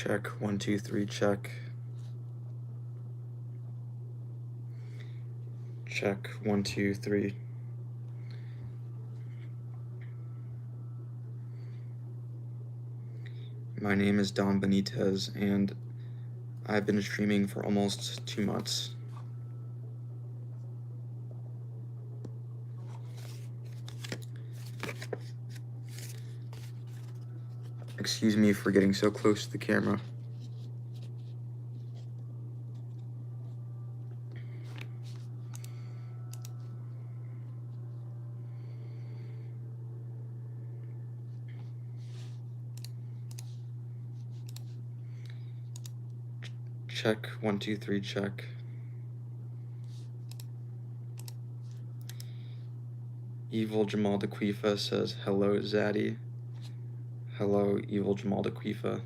Check, 1, 2, 3, check. Check, 1, 2, 3. My name is Don Benitez, and I've been streaming for almost 2 months. Excuse me for getting so close to the camera. Check, 1, 2, 3, check. Evil Jamal Daquifa says, hello, Zaddy. Hello, Evil Jamal Daquifa.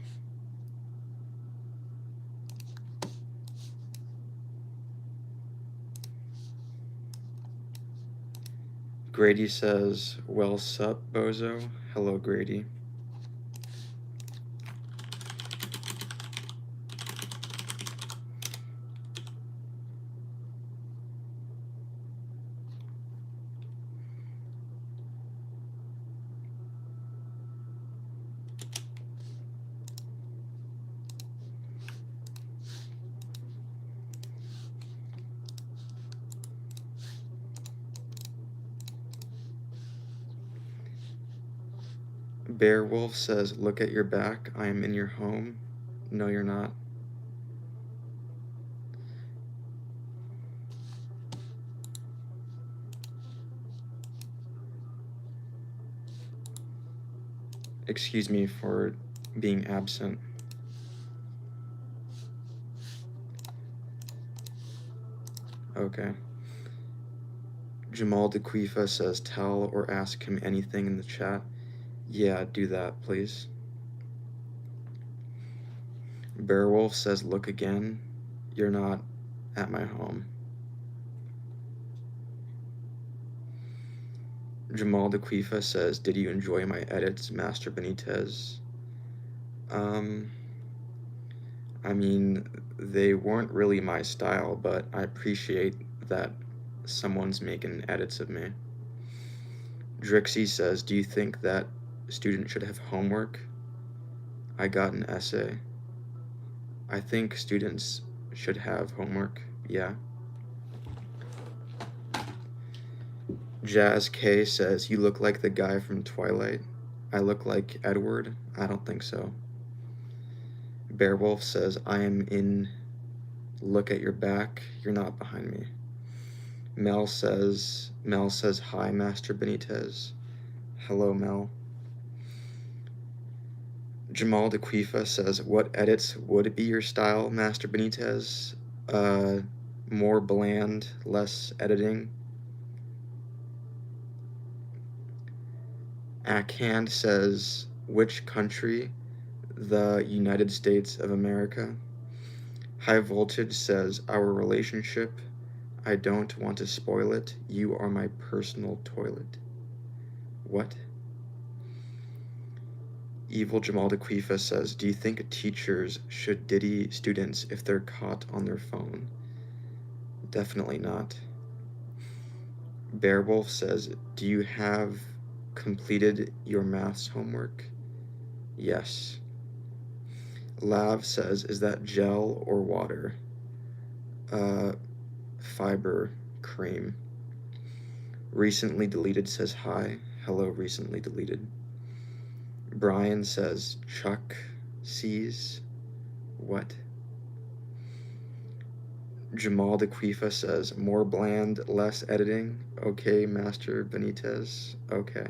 Grady says, well, sup, bozo. Hello, Grady. Bearwolf says, look at your back. I am in your home. No, you're not. Excuse me for being absent. Okay. Jamal Daquifa says, tell or ask him anything in the chat. Yeah, do that, please. Bearwolf says, look again. You're not at my home. Jamal Daquifa says, did you enjoy my edits, Master Benitez? I mean, they weren't really my style, but I appreciate that someone's making edits of me. Drixie says, do you think that students should have homework? I got an essay. I think students should have homework, yeah. Jazz K says, you look like the guy from Twilight. I look like Edward? I don't think so. Bearwolf says, I am in. Look at your back. You're not behind me. Mel says, hi, Master Benitez. Hello, Mel. Jamal Daquifa says, what edits would be your style, Master Benitez? More bland, less editing. Ackhand says, which country? The United States of America. High Voltage says, our relationship. I don't want to spoil it. You are my personal toilet. What? Evil Jamal Daquifa says, do you think teachers should diddy students if they're caught on their phone? Definitely not. Bearwolf says, do you have completed your maths homework? Yes. Lav says, is that gel or water? Fiber cream. Recently deleted says hi. Hello, recently deleted. Brian says, Chuck sees. What? Jamal Daquifa says, more bland, less editing. Okay, Master Benitez. Okay.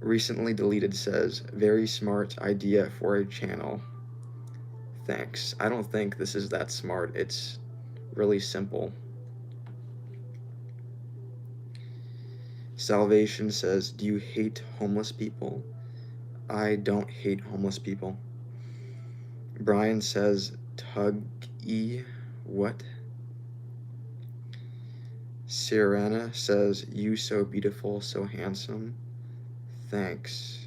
Recently deleted says, very smart idea for a channel. Thanks. I don't think this is that smart. It's really simple. Salvation says, do you hate homeless people? I don't hate homeless people. Brian says, Tug-E, what? Sirena says, you so beautiful, so handsome. Thanks.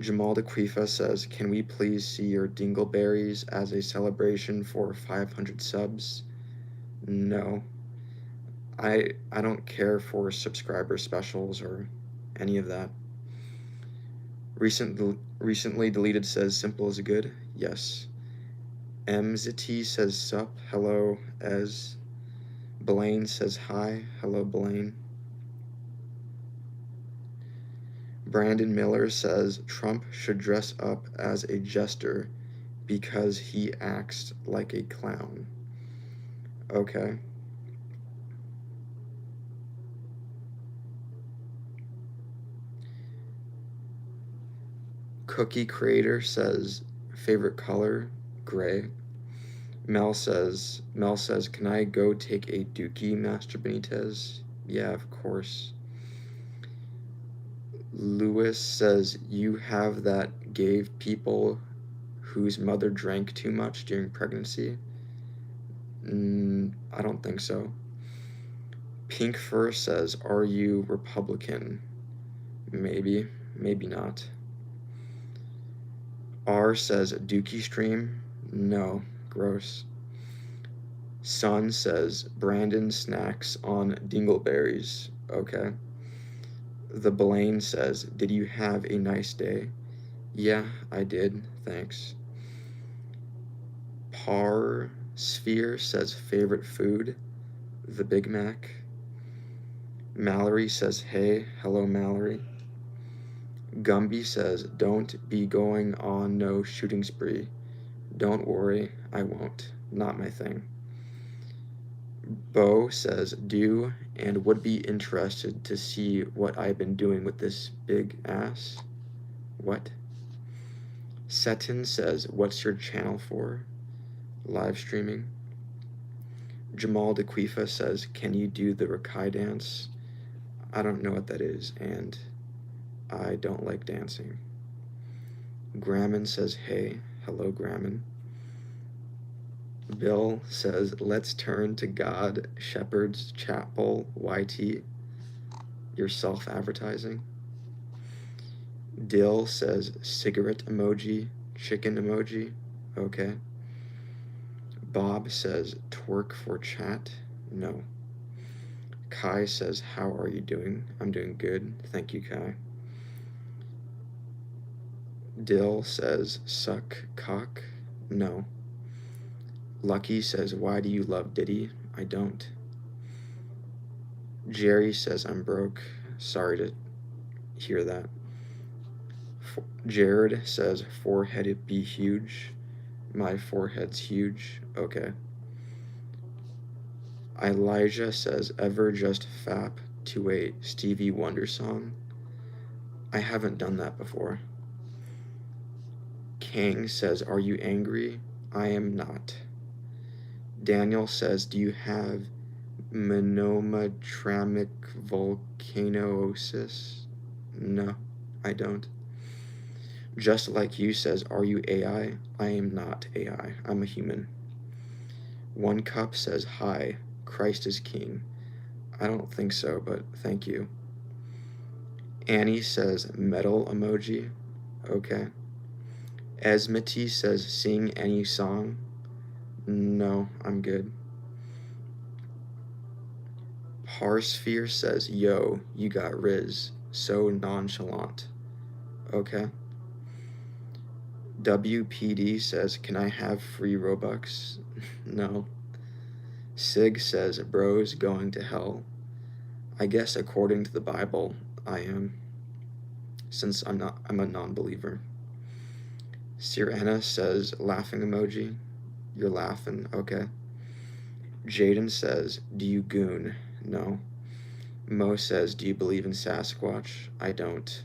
Jamal DeQuifa says, can we please see your dingleberries as a celebration for 500 subs? No. I don't care for subscriber specials or any of that. Recently deleted says, simple is good? Yes. MZT says, sup, hello, as. Blaine says, hi, hello, Blaine. Brandon Miller says, Trump should dress up as a jester because he acts like a clown. Okay. Cookie Creator says, favorite color, gray. Mel says, can I go take a dookie, Master Benitez? Yeah, of course. Lewis says, you have that gave people whose mother drank too much during pregnancy? I don't think so. Pink Fur says, are you Republican? Maybe, maybe not. R says, Dookie stream? No, gross. Sun says, Brandon snacks on dingleberries. Okay. The Blaine says, did you have a nice day? Yeah, I did, thanks. Par Sphere says, favorite food? The Big Mac. Mallory says, hey, hello Mallory. Gumby says, don't be going on no shooting spree. Don't worry, I won't. Not my thing. Bo says, do and would be interested to see what I've been doing with this big ass. What? Seton says, what's your channel for? Live streaming. Jamal DeQuifa says, can you do the Rakai dance? I don't know what that is, and I don't like dancing. Grammon says, hey, hello Grammon. Bill says, let's turn to God, Shepherd's Chapel, YT. You're self-advertising. Dill says, cigarette emoji, chicken emoji. Okay. Bob says, twerk for chat. No. Kai says, how are you doing? I'm doing good. Thank you, Kai. Dill says, suck cock. No. Lucky says, why do you love Diddy? I don't. Jerry says, I'm broke. Sorry to hear that. Jared says, forehead be huge. My forehead's huge. Okay. Elijah says, ever just fap to a Stevie Wonder song? I haven't done that before. Kang says, are you angry? I am not. Daniel says, do you have monomatramic volcanosis? No, I don't. Just like you says, are you AI? I am not AI. I'm a human. One Cup says, hi, Christ is King. I don't think so, but thank you. Annie says, metal emoji. Okay. Esmety says, sing any song. No, I'm good. Parsphere says, yo, you got Riz. So nonchalant. Okay. WPD says, can I have free Robux? No. Sig says, bro's going to hell. I guess according to the Bible, I am. Since I'm a non-believer. Sirena says, laughing emoji. You're laughing, okay. Jaden says, do you goon? No. Mo says, do you believe in Sasquatch? I don't.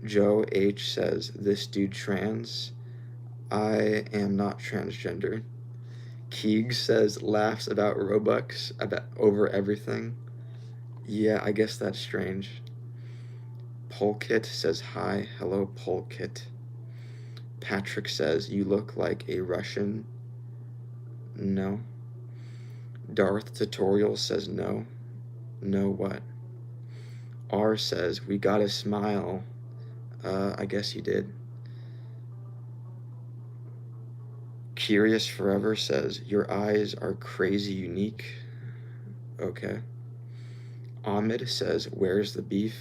Joe H says, this dude trans? I am not transgender. Keeg says, laughs about Robux, over everything. Yeah, I guess that's strange. Polkit says, hi, hello Polkit. Patrick says, you look like a Russian. No. Darth Tutorial says, no. No what? R says, we gotta smile I guess you did. Curious Forever says, your eyes are crazy unique. Okay. Ahmed says, where's the beef?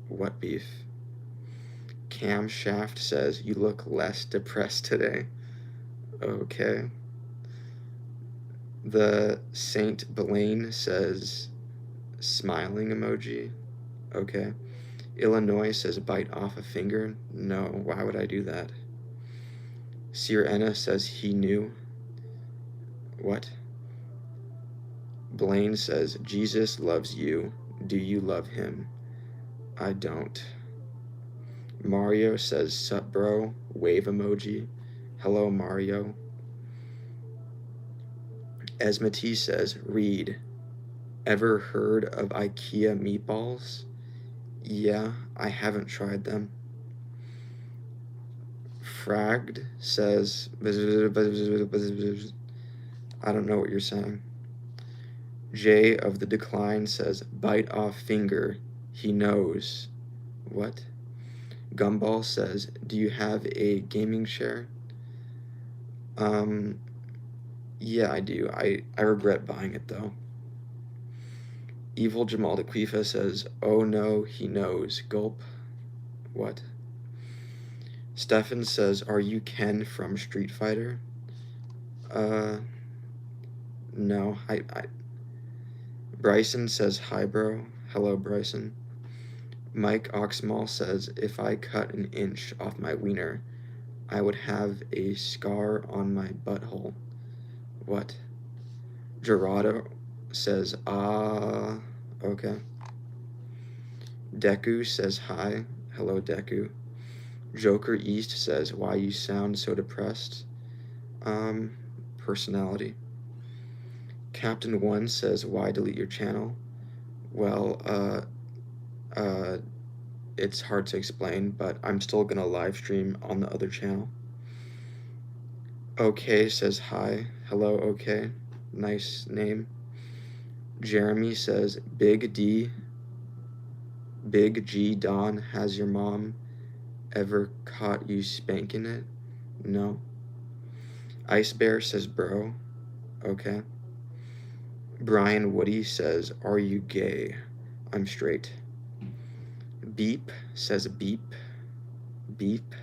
What beef? Cam Shaft says, you look less depressed today. Okay. The Saint Blaine says, smiling emoji. Okay. Illinois says, bite off a finger. No, why would I do that? Sierra says, he knew. What? Blaine says, Jesus loves you. Do you love him? I don't. Mario says, sup bro, wave emoji. Hello Mario. Esma T says, read. Ever heard of IKEA meatballs? Yeah, I haven't tried them. Fragged says, I don't know what you're saying. J of the Decline says, bite off finger. He knows. What? Gumball says, do you have a gaming chair? Yeah, I do. I regret buying it though. Evil Jamal Dequifa says, oh no, he knows. Gulp. What? Stefan says, are you Ken from Street Fighter? No. Bryson says, hi bro. Hello, Bryson. Mike Oxmall says, if I cut an inch off my wiener, I would have a scar on my butthole. What? Gerardo says, okay. Deku says, hi. Hello, Deku. Joker East says, why you sound so depressed? Personality. Captain One says, why delete your channel? Well, it's hard to explain, but I'm still gonna live stream on the other channel. Okay says, hi. Hello, okay. Nice name. Jeremy says, Big G Don, has your mom ever caught you spanking it? No. Ice Bear says, bro. Okay. Brian Woody says, are you gay? I'm straight. Beep says, beep. Beep.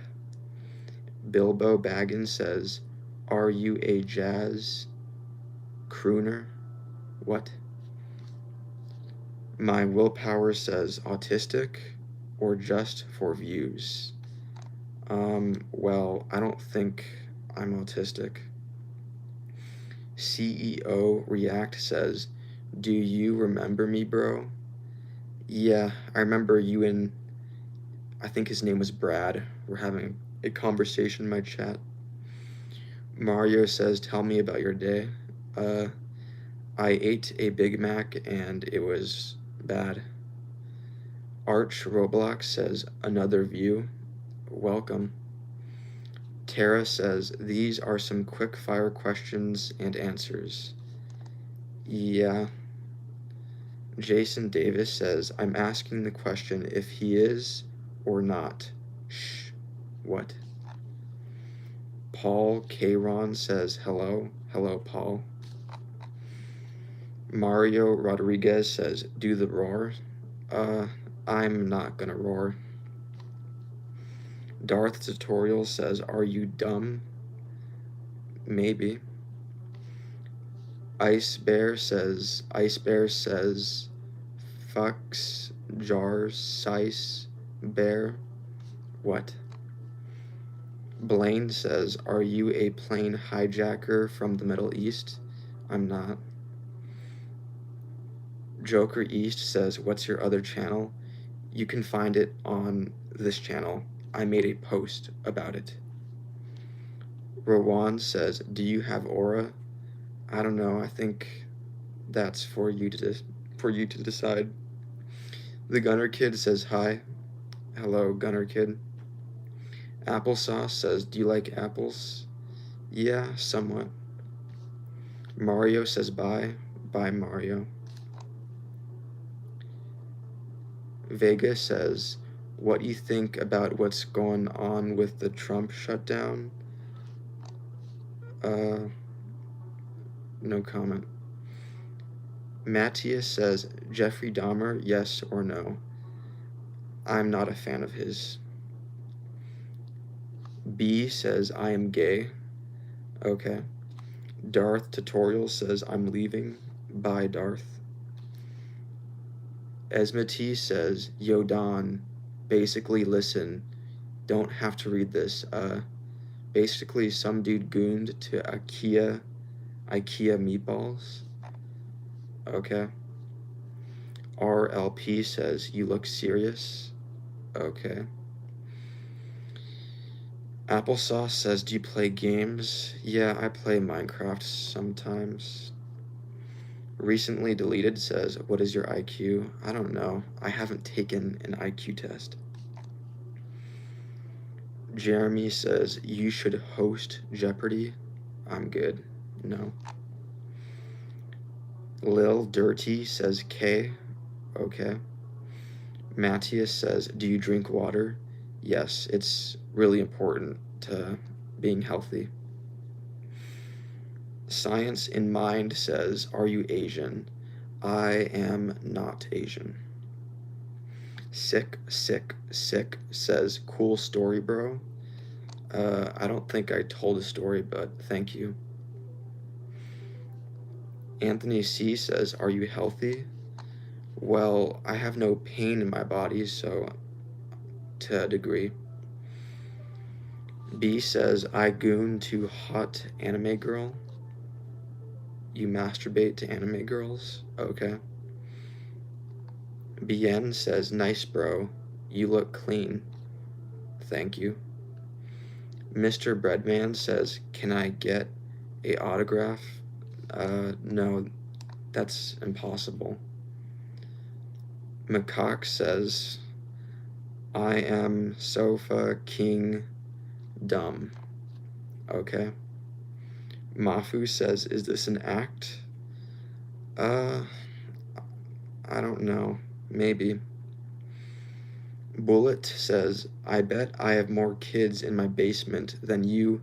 Bilbo Baggins says, are you a jazz crooner? What? My willpower says autistic or just for views. Well, I don't think I'm autistic. CEO React says, do you remember me, bro? Yeah, I remember you and I think his name was Brad. We're having a conversation in my chat. Mario says, tell me about your day. I ate a Big Mac and it was bad. Arch Roblox says, another view. Welcome. Tara says, these are some quick fire questions and answers. Yeah. Jason Davis says, I'm asking the question if he is or not. Shh. What? Paul Kron says, hello. Hello, Paul. Mario Rodriguez says, do the roar. I'm not gonna roar. Darth Tutorial says, are you dumb? Maybe. Ice Bear says, fucks jars, size, bear. What? Blaine says, are you a plane hijacker from the Middle East? I'm not. Joker East says, what's your other channel? You can find it on this channel. I made a post about it. Rowan says, do you have aura? I don't know. I think that's for you to decide. The Gunner Kid says hi. Hello, Gunner Kid. Applesauce says, do you like apples? Yeah, somewhat. Mario says bye. Bye, Mario. Vega says, What do you think about what's going on with the Trump shutdown? Uh, no comment. Matthias says, Jeffrey Dahmer, yes or no? I'm not a fan of his. B says, I am gay. Okay. Darth Tutorial says, I'm leaving. Bye, Darth. Esma T says, Yo, Don, basically listen, don't have to read this. Basically, some dude gooned to IKEA meatballs. Okay. RLP says, you look serious. Okay. Applesauce says, do you play games? Yeah, I play Minecraft sometimes. Recently deleted says, what is your IQ? I don't know. I haven't taken an IQ test. Jeremy says, you should host Jeopardy. I'm good. No. Lil Dirty says K. Okay. Matthias says, do you drink water? Yes, it's really important to being healthy. Science in Mind says, are you Asian? I am not Asian. Sick says, cool story, bro. I don't think I told a story, but thank you. Anthony C says, are you healthy? Well, I have no pain in my body, so to a degree. B says, I goon to hot anime girl. You masturbate to anime girls? Okay. BN says, nice bro, you look clean. Thank you. Mr. Breadman says, can I get a autograph? No, that's impossible. Macaque says, I am Sofa King Dumb. Okay. Mafu says, is this an act? I don't know. Maybe. Bullet says, I bet I have more kids in my basement than you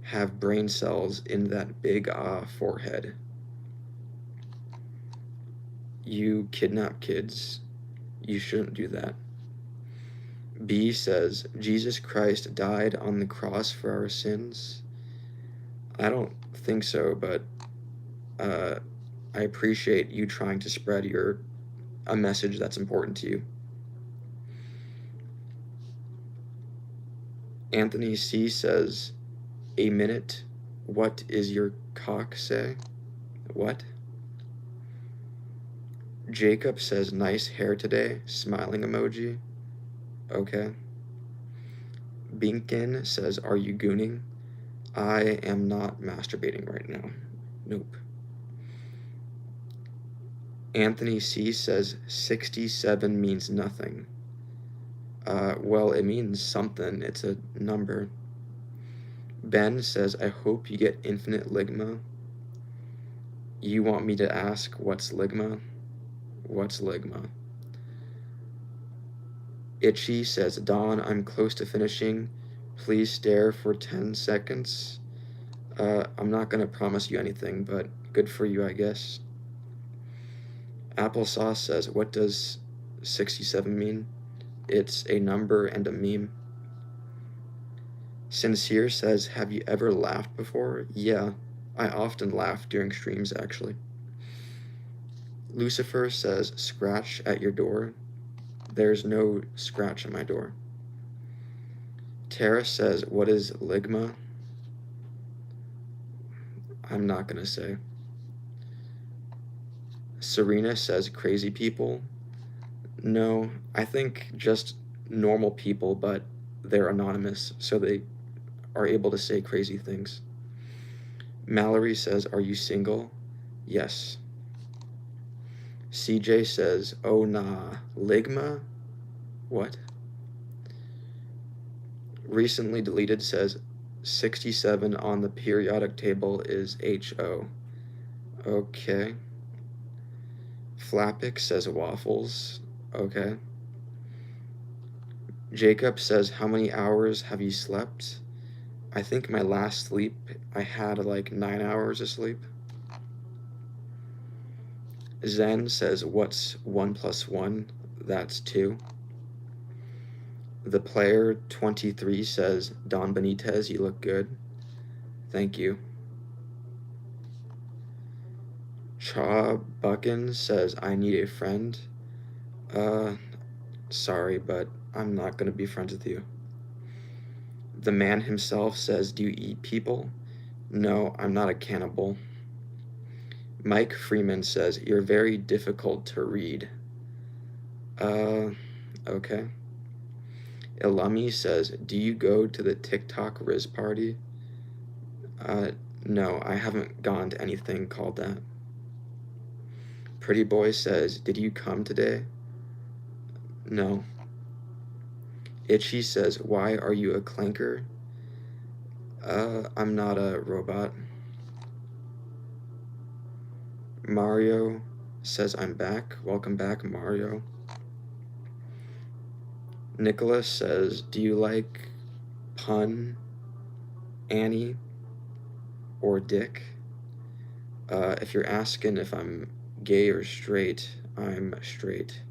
have brain cells in that big forehead. You kidnap kids. You shouldn't do that. B says, Jesus Christ died on the cross for our sins. I don't think so, but I appreciate you trying to spread a message that's important to you. Anthony C says, a minute, what is your cock say? What? Jacob says, nice hair today, smiling emoji. Okay. Binkin says, are you gooning? I am not masturbating right now. Nope. Anthony C says, 67 means nothing. Well, it means something. It's a number. Ben says, I hope you get infinite ligma. You want me to ask what's ligma? What's ligma? Itchy says, Don, I'm close to finishing. Please stare for 10 seconds. I'm not going to promise you anything, but good for you, I guess. Applesauce says, what does 67 mean? It's a number and a meme. Sincere says, have you ever laughed before? Yeah, I often laugh during streams, actually. Lucifer says, scratch at your door. There's no scratch at my door. Tara says, what is ligma? I'm not going to say. Serena says, crazy people. No, I think just normal people, but they're anonymous, so they are able to say crazy things. Mallory says, are you single? Yes. CJ says, oh nah, ligma? What? Recently deleted says, 67 on the periodic table is HO. Okay. Flappic says waffles. Okay. Jacob says, how many hours have you slept? I think my last sleep, I had like 9 hours of sleep. Zen says, what's 1 plus 1? That's 2. The player 23 says, Don Benitez, you look good. Thank you. Cha Buckin says, I need a friend. Sorry, but I'm not gonna be friends with you. The man himself says, do you eat people? No, I'm not a cannibal. Mike Freeman says, you're very difficult to read. Okay. Ilami says, do you go to the TikTok Riz party? No, I haven't gone to anything called that. Pretty Boy says, did you come today? No. Itchy says, why are you a clanker? I'm not a robot. Mario says, I'm back. Welcome back, Mario. Nicholas says, do you like pun, Annie, or Dick? If you're asking if I'm gay or straight, I'm straight.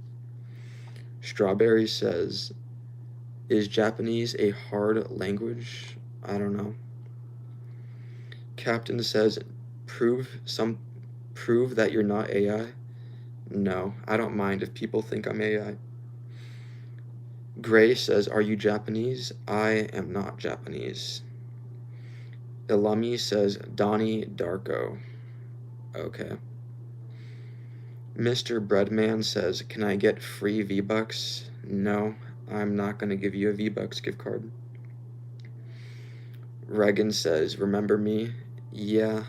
Strawberry says, is Japanese a hard language? I don't know. Captain says, prove that you're not AI. No, I don't mind if people think I'm AI. Gray says, are you Japanese? I am not Japanese. Ilami says, Donnie Darko. Okay. Mr. Breadman says, can I get free V-Bucks? No, I'm not going to give you a V-Bucks gift card. Regan says, remember me? Yeah,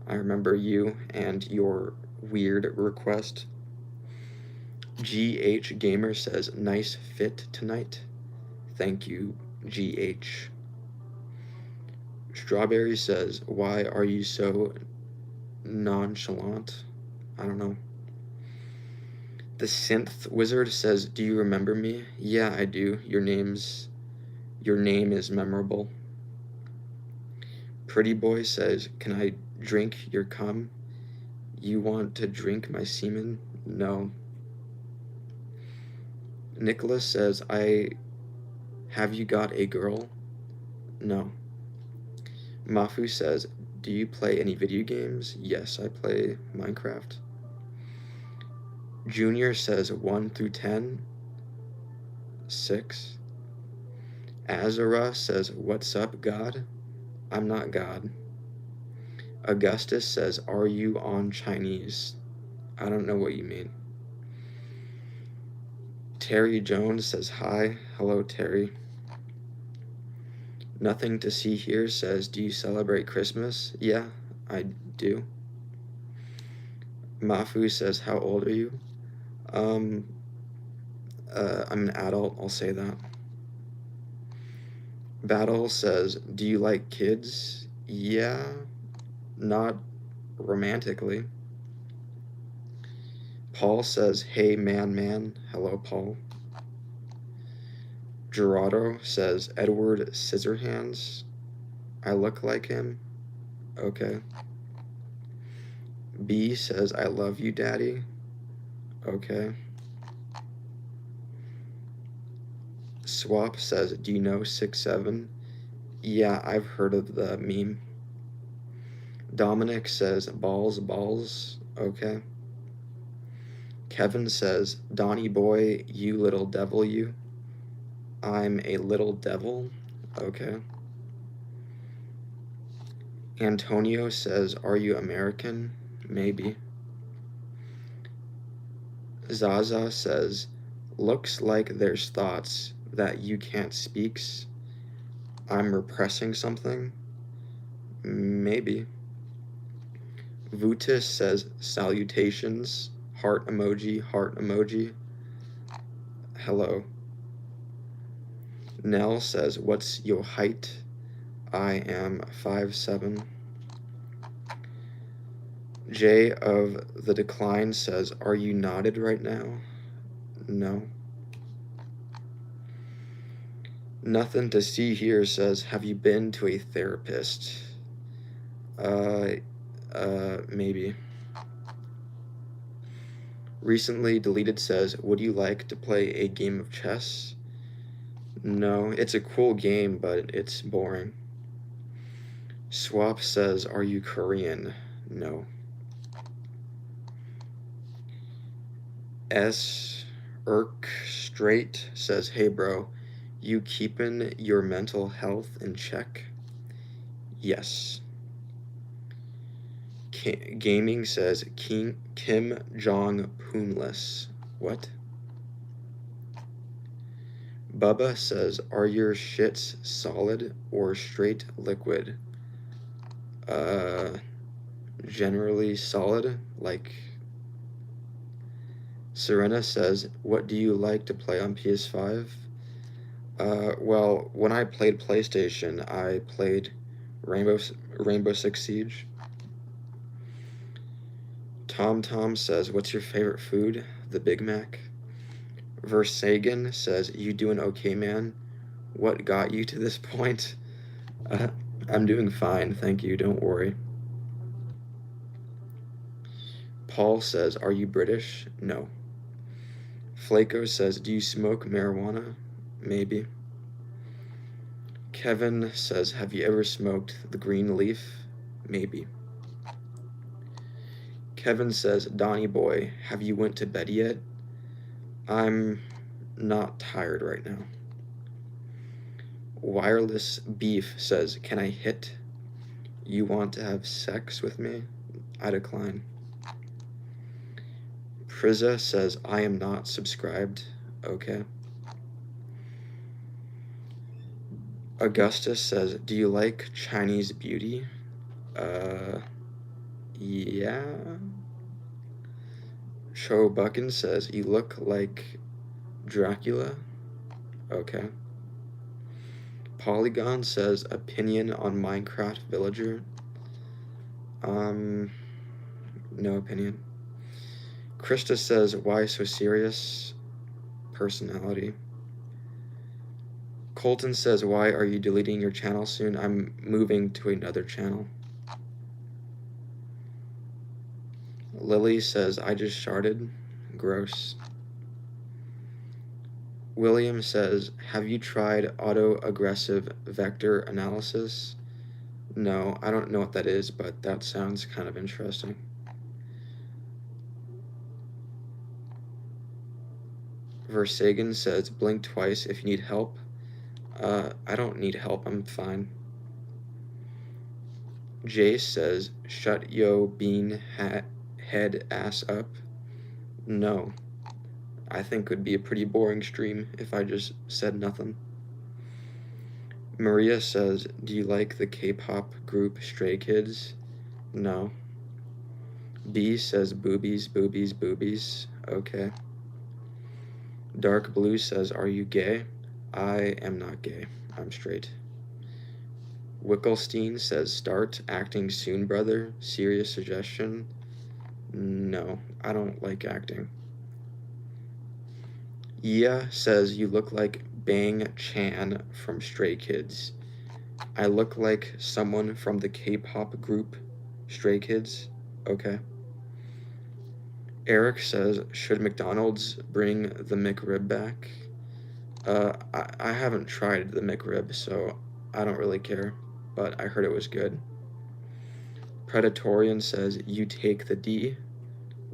I remember you and your weird request. GH Gamer says, nice fit tonight. Thank you, GH. Strawberry says, why are you so nonchalant? I don't know. The Synth Wizard says, do you remember me? Yeah, I do. Your name is memorable. Pretty Boy says, can I drink your cum? You want to drink my semen? No. Nicholas says, have you got a girl? No. Mafu says, do you play any video games? Yes, I play Minecraft. Junior says 1 through 10, 6. Azara says, what's up, God? I'm not God. Augustus says, are you on Chinese? I don't know what you mean. Terry Jones says, hi. Hello, Terry. Nothing to See Here says, do you celebrate Christmas? Yeah, I do. Mafu says, how old are you? I'm an adult, I'll say that. Battle says, do you like kids? Yeah, not romantically. Paul says, hey, man. Hello, Paul. Gerardo says, Edward Scissorhands. I look like him. Okay. B says, I love you, Daddy. Okay. Swap says, do you know 6'7"? Yeah, I've heard of the meme. Dominic says, balls. Okay. Kevin says, Donnie boy, you little devil, you. I'm a little devil. Okay. Antonio says, are you American? Maybe. Zaza says, looks like there's thoughts that you can't speaks. I'm repressing something? Maybe. Vutis says, salutations, heart emoji. Hello. Nell says, what's your height? I am 5'7". Jay of the Decline says, are you knotted right now? No. Nothing to see here says, have you been to a therapist? Maybe. Recently deleted says, would you like to play a game of chess? No, it's a cool game, but it's boring. Swap says, are you Korean? No. S. Irk Straight says, hey bro, you keeping your mental health in check? Yes. Gaming says, Kim Jong-poonless. What? Bubba says, are your shits solid or straight liquid? Generally solid, like... Serena says, what do you like to play on PS5? Well, when I played PlayStation, I played Rainbow Six Siege. Tom says, what's your favorite food? The Big Mac. Versagan says, you doing okay, man? What got you to this point? I'm doing fine, thank you, don't worry. Paul says, are you British? No. Flaco says, do you smoke marijuana? Maybe. Kevin says, have you ever smoked the green leaf? Maybe. Kevin says, Donnie boy, have you went to bed yet? I'm not tired right now. Wireless Beef says, can I hit? You want to have sex with me? I decline. Priza says, I am not subscribed. Okay. Augustus says, do you like Chinese beauty? Yeah. Cho Buckin says, you look like Dracula. Okay. Polygon says, opinion on Minecraft Villager. No opinion. Krista says, why so serious? Personality. Colton says, why are you deleting your channel soon? I'm moving to another channel. Lily says, I just sharted. Gross. William says, have you tried autoaggressive vector analysis? No, I don't know what that is, but that sounds kind of interesting. Versagan says, blink twice if you need help. I don't need help, I'm fine. Jace says, shut yo bean head ass up. No. I think it would be a pretty boring stream if I just said nothing. Maria says, do you like the K-pop group Stray Kids? No. B says, boobies, boobies, boobies. Okay. Dark Blue says, are you gay? I am not gay. I'm straight. Wickelstein says, start acting soon, brother. Serious suggestion? No, I don't like acting. Ia says, you look like Bang Chan from Stray Kids. I look like someone from the K-pop group Stray Kids. Okay. Eric says, should McDonald's bring the McRib back? I haven't tried the McRib, so I don't really care, but I heard it was good. Predatorian says, you take the D?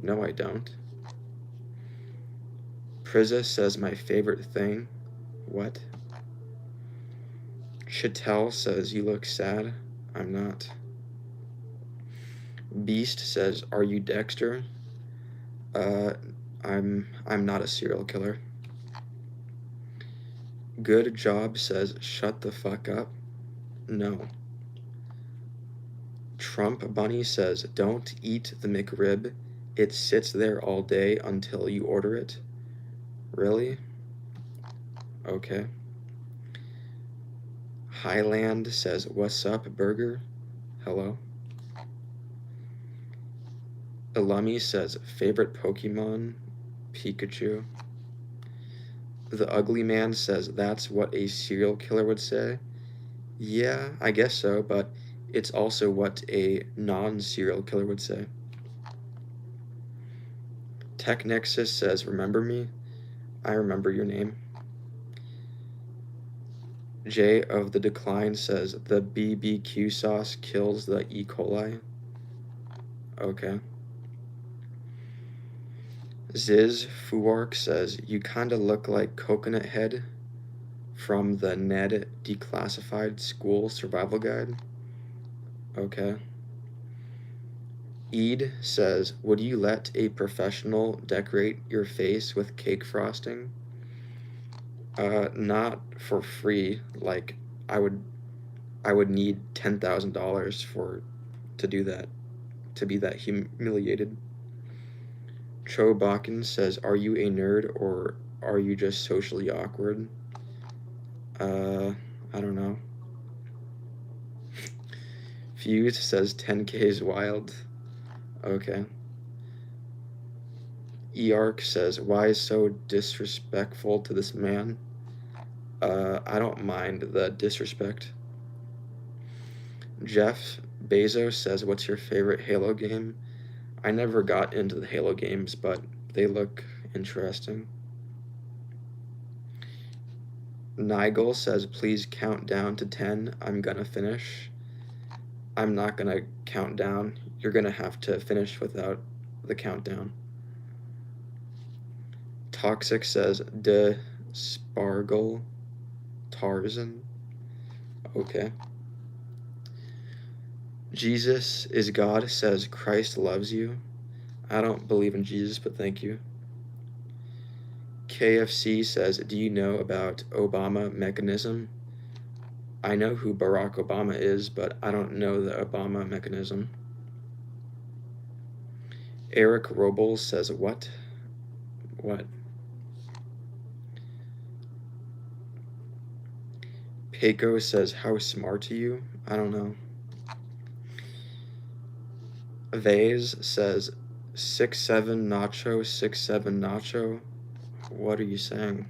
No, I don't. Priza says, my favorite thing. What? Chattel says, you look sad. I'm not. Beast says, are you Dexter? I'm not a serial killer. Good Job says, shut the fuck up. No. Trump Bunny says, don't eat the McRib. It sits there all day until you order it. Really? Okay. Highland says, what's up, burger? Hello. Ilumi says, favorite Pokemon? Pikachu. The Ugly Man says that's what a serial killer would say. Yeah, I guess so, but it's also what a non-serial killer would say. Tech Nexus says, remember me? I remember your name. J of the Decline says, the BBQ sauce kills the E. coli. Okay. Ziz Fuark says, you kinda look like Coconut Head from the Ned Declassified School Survival Guide. Okay. Eid says, would you let a professional decorate your face with cake frosting? Not for free. Like, I would need $10,000 to do that, to be that humiliated. Cho Bakken says, are you a nerd or are you just socially awkward? I don't know. Fuse says 10K is wild. Okay. Eark says, why so disrespectful to this man? I don't mind the disrespect. Jeff Bezos says, what's your favorite Halo game? I never got into the Halo games, but they look interesting. Nigel says, please count down to 10. I'm gonna finish. I'm not gonna count down. You're gonna have to finish without the countdown. Toxic says, de Spargle Tarzan. Okay. Jesus is God says, Christ loves you. I don't believe in Jesus, but thank you. KFC says, do you know about Obama mechanism? I know who Barack Obama is, but I don't know the Obama mechanism. Eric Robles says, what? What? Peiko says, how smart are you? I don't know. Vase says, 6'7 Nacho, 6'7 Nacho. What are you saying?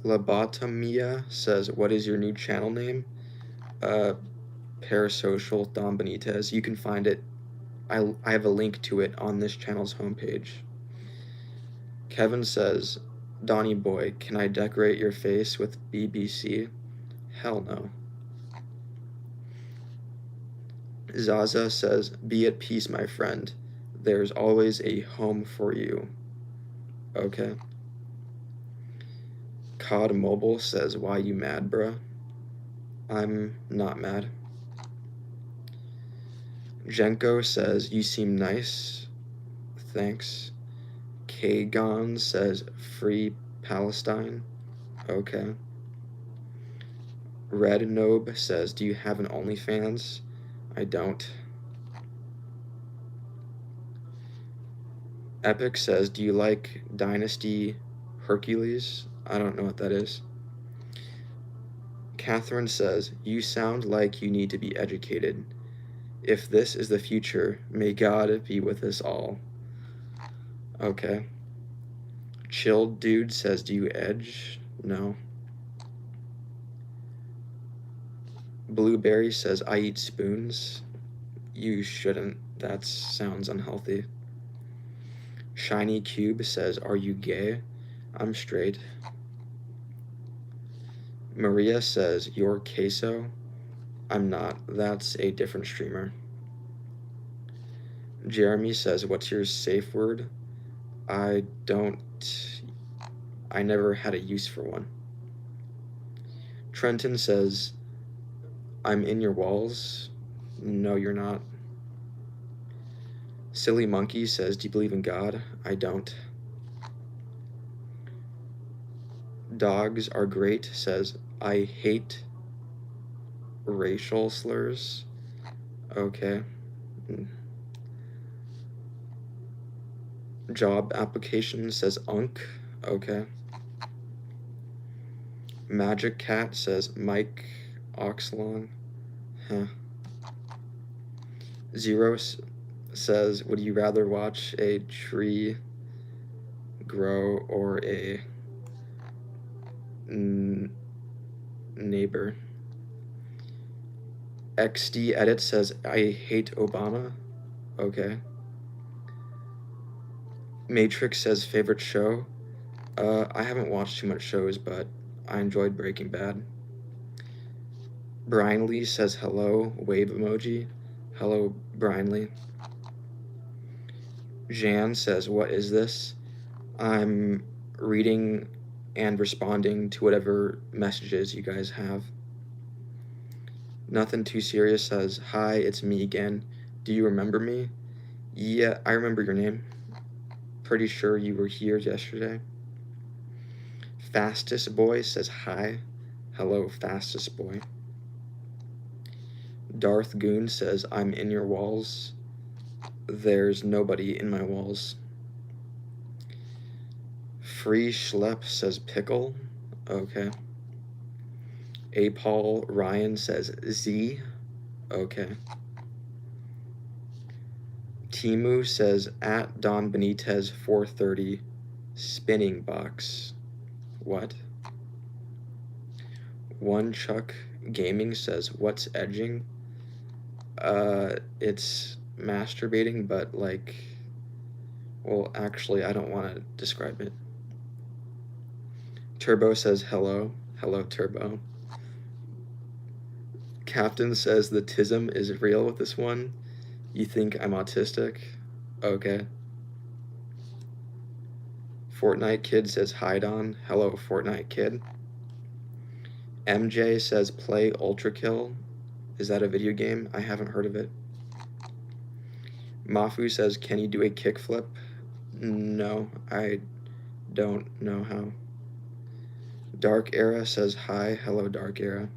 Lobotomia says, what is your new channel name? Parasocial Don Benitez. You can find it. I have a link to it on this channel's homepage. Kevin says, Donnie boy, can I decorate your face with BBC? Hell no. Zaza says, be at peace, my friend. There's always a home for you. Okay. COD Mobile says, why you mad, bruh? I'm not mad. Jenko says, you seem nice. Thanks. Kagon says, free Palestine. Okay. Red Nobe says, do you have an OnlyFans? I don't. Epic says, do you like Dynasty Hercules? I don't know what that is. Catherine says, you sound like you need to be educated. If this is the future, may God be with us all. Okay. Chilled Dude says, do you edge? No. Blueberry says, I eat spoons. You shouldn't. That sounds unhealthy. Shiny Cube says, are you gay? I'm straight. Maria says, you're queso? I'm not. That's a different streamer. Jeremy says, what's your safe word? I never had a use for one. Trenton says, I'm in your walls. No, you're not. Silly Monkey says, do you believe in God? I don't. Dogs are great says, I hate racial slurs. Okay. Job application says unk. Okay. Magic Cat says Mike Oxlong. Huh. Zero says, would you rather watch a tree grow or a neighbor. XD Edit says, I hate Obama. Okay. Matrix says, favorite show. I haven't watched too much shows, but I enjoyed Breaking Bad. Brian Lee says, hello, wave emoji. Hello, Brian Lee. Jan says, what is this? I'm reading and responding to whatever messages you guys have. Nothing Too Serious says, hi, it's me again. Do you remember me? Yeah, I remember your name. Pretty sure you were here yesterday. Fastest Boy says, hi. Hello, Fastest Boy. Darth Goon says, I'm in your walls. There's nobody in my walls. Free Schlep says, pickle. Okay. A Paul Ryan says, Z. Okay. Timu says, at Don Benitez 430 spinning box. What? One Chuck Gaming says, what's edging? It's masturbating, but like, well, actually, I don't want to describe it. Turbo says, hello. Hello, Turbo. Captain says, the tism is real with this one. You think I'm autistic? Okay. Fortnite Kid says, hi, Don. Hello, Fortnite Kid. MJ says, play Ultra Kill. Is that a video game? I haven't heard of it. Mafu says, can you do a kickflip? No, I don't know how. Dark Era says, hi. Hello, Dark Era.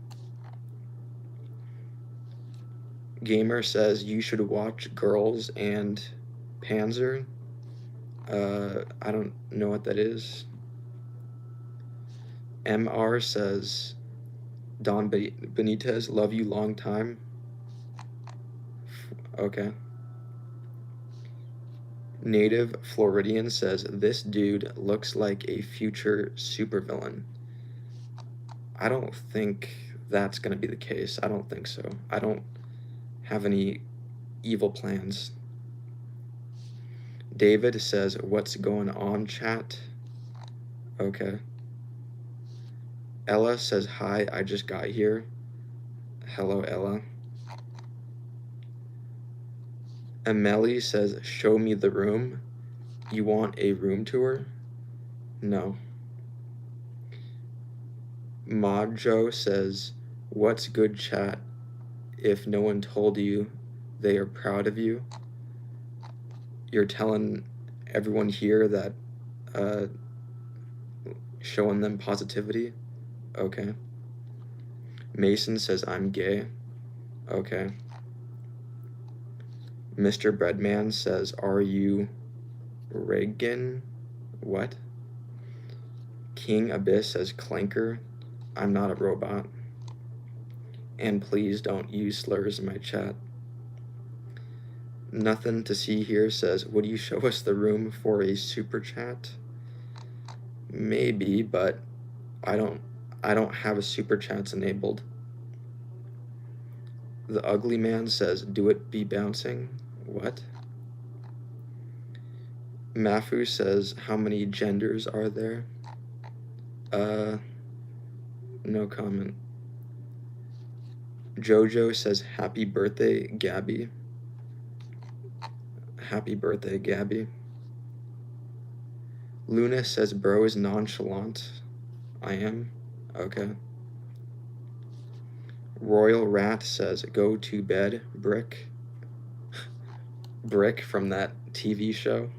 Gamer says, you should watch Girls and Panzer. I don't know what that is. MR says, Don Benitez, love you long time. Okay. Native Floridian says, this dude looks like a future supervillain. I don't think that's going to be the case. I don't think so. I don't have any evil plans. David says, what's going on, chat? Okay. Ella says, hi, I just got here. Hello, Ella. Amelie says, show me the room. You want a room tour? No. Majo says, what's good, chat? If no one told you they are proud of you, you're telling everyone here that showing them positivity. Okay. Mason says, I'm gay. Okay. Mr. Breadman says, are you Reagan? What? King Abyss says, clanker. I'm not a robot. And please don't use slurs in my chat. Nothing to see here says, would you show us the room for a super chat? Maybe, but I don't have a super chats enabled. The Ugly Man says, do it be bouncing? What? Mafu says, how many genders are there? No comment. Jojo says, happy birthday, Gabby. Happy birthday, Gabby. Luna says, bro is nonchalant. I am? Okay. Royal Rat says, go to bed, Brick. Brick from that TV show.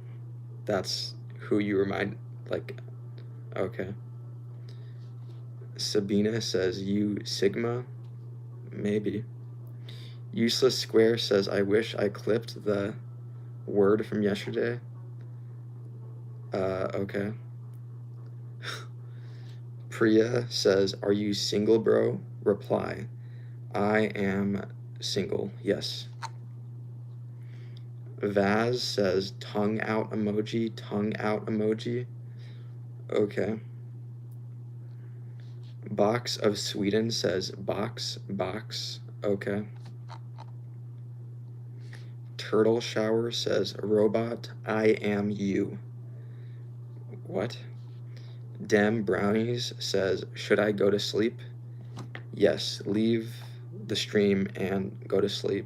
That's who you remind, like, okay. Sabina says, you Sigma? Maybe. Useless Square says, I wish I clipped the word from yesterday. Okay. Priya says, are you single, bro? Reply, I am single, yes. Vaz says, tongue out emoji, tongue out emoji. Okay. Box of Sweden says box. Okay. Turtle Shower says robot, I am you. What? Dem Brownies says, should I go to sleep? Yes, leave the stream and go to sleep.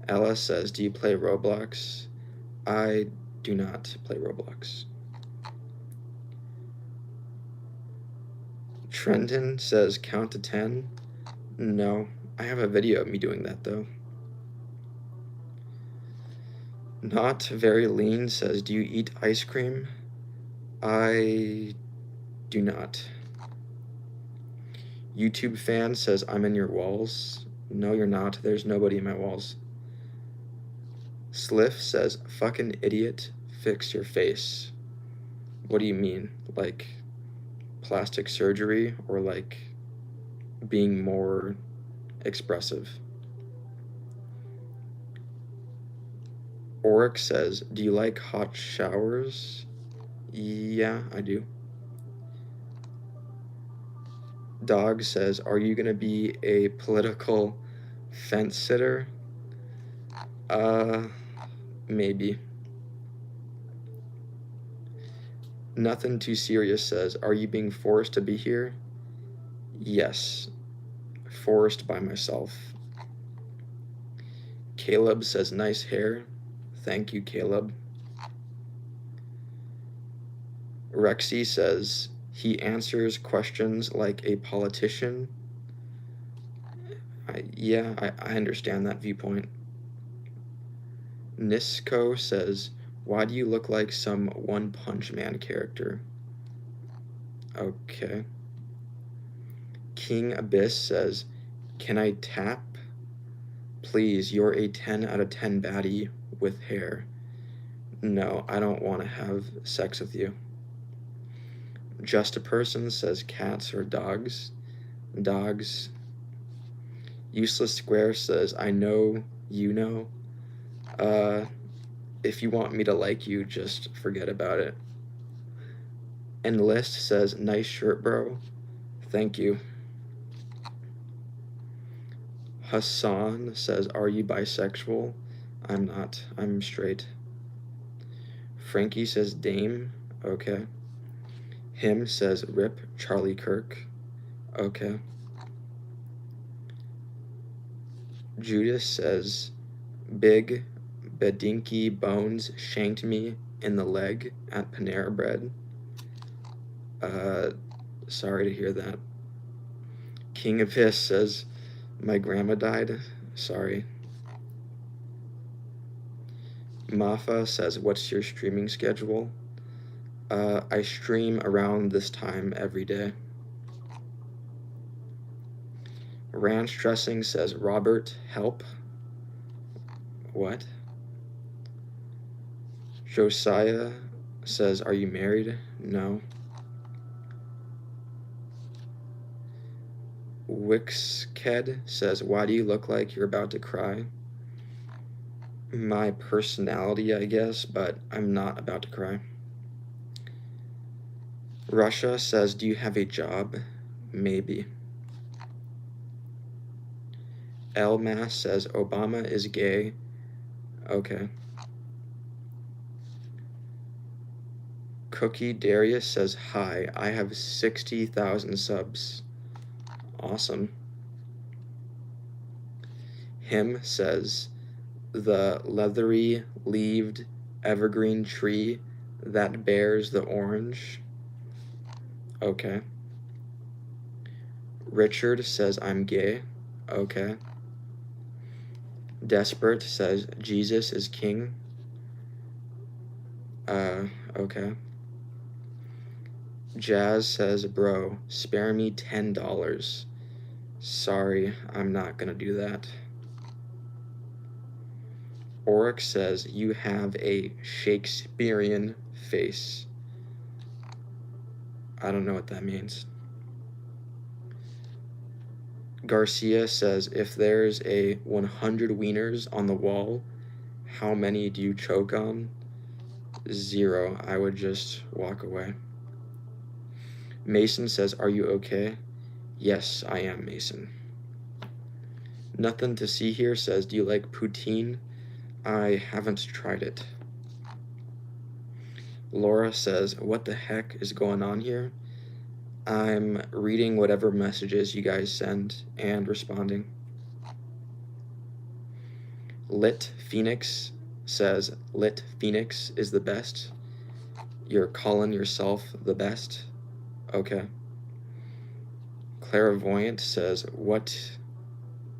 Ella says, do you play Roblox? I do not play Roblox. Trenton says, count to 10. No, I have a video of me doing that though. Not Very Lean says, do you eat ice cream? I do not. YouTube fan says, I'm in your walls. No, you're not. There's nobody in my walls. Sliff says, fucking idiot, fix your face. What do you mean? Like plastic surgery or like being more expressive? Oryx says, do you like hot showers? Yeah, I do. Dog says, are you gonna be a political fence sitter? Maybe. Nothing Too Serious says, are you being forced to be here? Yes, forced by myself. Caleb says, nice hair. Thank you, Caleb. Rexy says, he answers questions like a politician. I understand that viewpoint. Nisco says, why do you look like some One Punch Man character? Okay. King Abyss says, can I tap? Please, you're a 10 out of 10 baddie with hair. No, I don't want to have sex with you. Just a Person says, cats or dogs? Dogs. Useless Square says, I know you know. If you want me to like you, just forget about it. Enlist says, nice shirt, bro. Thank you. Hassan says, are you bisexual? I'm not. I'm straight. Frankie says, Dame. Okay. Him says, rip Charlie Kirk. Okay. Judas says, big bedinky bones shanked me in the leg at Panera Bread. Sorry to hear that. King of Hiss says, my grandma died. Sorry. Mafa says, what's your streaming schedule? I stream around this time every day. Ranch Dressing says, Robert, help. What? Josiah says, are you married? No. Wixked says, why do you look like you're about to cry? My personality, I guess, but I'm not about to cry. Russia says, do you have a job? Maybe. Elmas says, Obama is gay. Okay. Cookie Darius says, hi, I have 60,000 subs. Awesome. Him says, the leathery leaved evergreen tree that bears the orange. Okay. Richard says, I'm gay. Okay. Desperate says, Jesus is king. Okay. Jazz says, bro, spare me $10. Sorry, I'm not gonna do that. Oryx says, you have a Shakespearean face. I don't know what that means. Garcia says, if there's a 100 wieners on the wall, how many do you choke on? 0. I would just walk away. Mason says, are you okay? Yes, I am, Mason. Nothing to see here says, do you like poutine? I haven't tried it. Laura says, what the heck is going on here? I'm reading whatever messages you guys send and responding. Lit Phoenix says, Lit Phoenix is the best. You're calling yourself the best? Okay. Clairvoyant says, what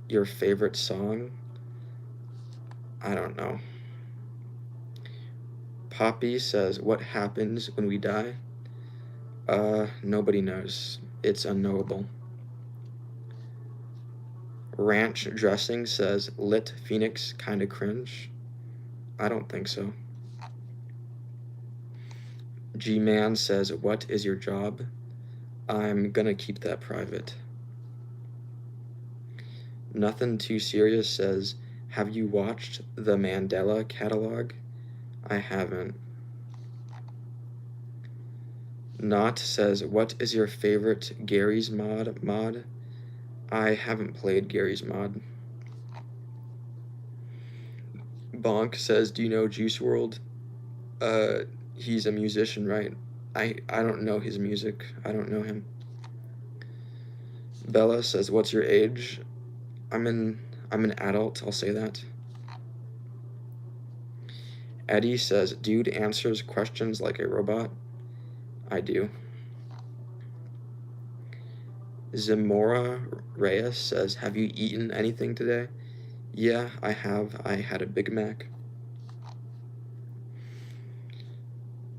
your favorite song? I don't know. Poppy says, what happens when we die? Nobody knows. It's unknowable. Ranch Dressing says, Lit Phoenix kinda cringe. I don't think so. G-Man says, what is your job? I'm gonna keep that private. Nothing Too Serious says, have you watched the Mandela Catalog? I haven't. Not says, what is your favorite Garry's mod? I haven't played Garry's mod. Bonk says, do you know Juice WRLD? He's a musician, right? I don't know his music. I don't know him. Bella says, what's your age? I'm an adult, I'll say that. Eddie says, dude answers questions like a robot. I do. Zamora Reyes says, have you eaten anything today? Yeah, I have. I had a Big Mac.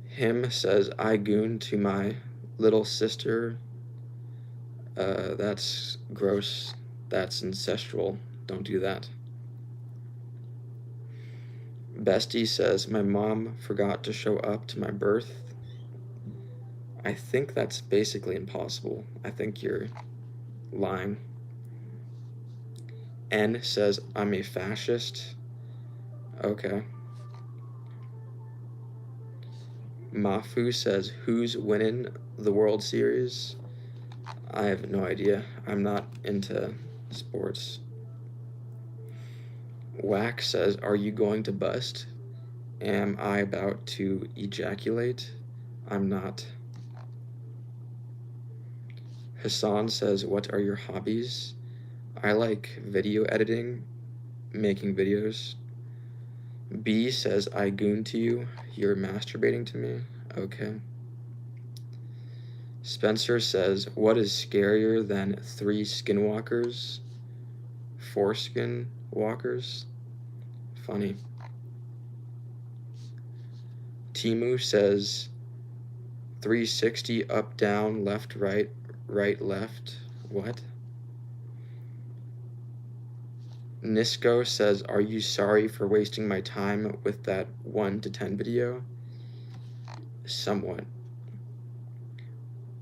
Him says, I goon to my little sister. That's gross. That's ancestral. Don't do that. Bestie says, my mom forgot to show up to my birth. I think that's basically impossible. I think you're lying. N says, I'm a fascist. Okay. Mafu says, who's winning the World Series? I have no idea. I'm not into sports. Wax says, are you going to bust? Am I about to ejaculate? I'm not. Hassan says, what are your hobbies? I like video editing, making videos. B says, I goon to you. You're masturbating to me? Okay. Spencer says, what is scarier than 3 skinwalkers? 4 skinwalkers? Funny. Timu says, 360 up, down, left, right, right, left. What? Nisco says, are you sorry for wasting my time with that 1 to 10 video? Somewhat.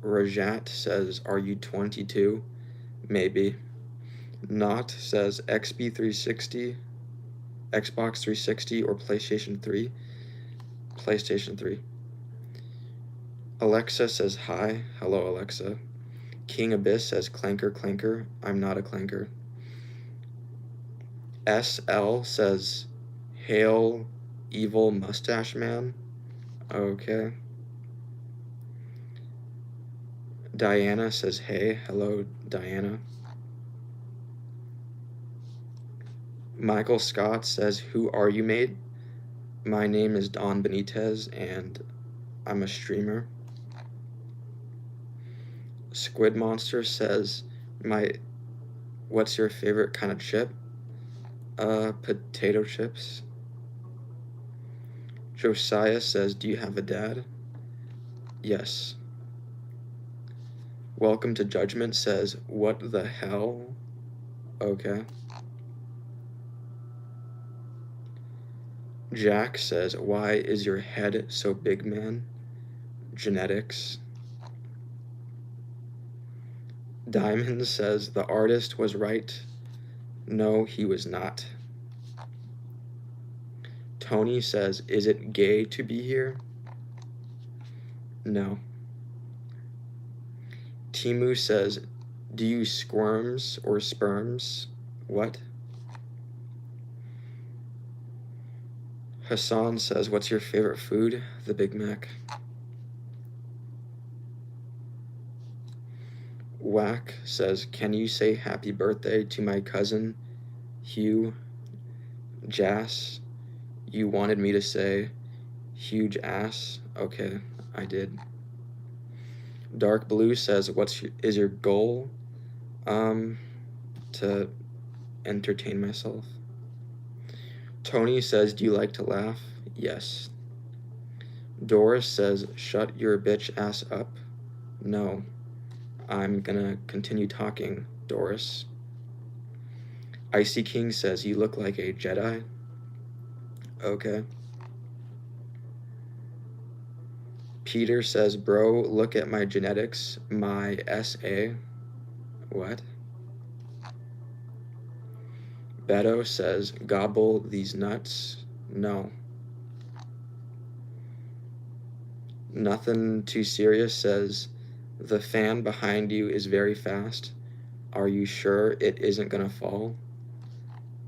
Rajat says, are you 22? Maybe. Not says, XB360, Xbox 360, or PlayStation 3? PlayStation 3. Alexa says, hi. Hello, Alexa. King Abyss says, clanker, clanker. I'm not a clanker. SL says, hail, evil mustache man. Okay. Diana says, hey. Hello, Diana. Michael Scott says, who are you, mate? My name is Don Benitez, and I'm a streamer. Squid Monster says, what's your favorite kind of chip? Potato chips. Josiah says, do you have a dad? Yes. Welcome to Judgment says, what the hell? Okay. Jack says, why is your head so big, man? Genetics. Diamond says, the artist was right. No, he was not. Tony says, is it gay to be here? No. Timu says, do you squirms or sperms? What? Hassan says, what's your favorite food? The Big Mac. Whack says, can you say happy birthday to my cousin, Hugh Jass? You wanted me to say huge ass? Okay, I did. Dark Blue says, is your goal? To entertain myself. Tony says, do you like to laugh? Yes. Doris says, shut your bitch ass up. No. I'm gonna continue talking, Doris. Icy King says, you look like a Jedi. Okay. Peter says, bro, look at my genetics, my SA. What? Beto says, gobble these nuts. No. Nothing Too Serious says, the fan behind you is very fast. Are you sure it isn't gonna fall?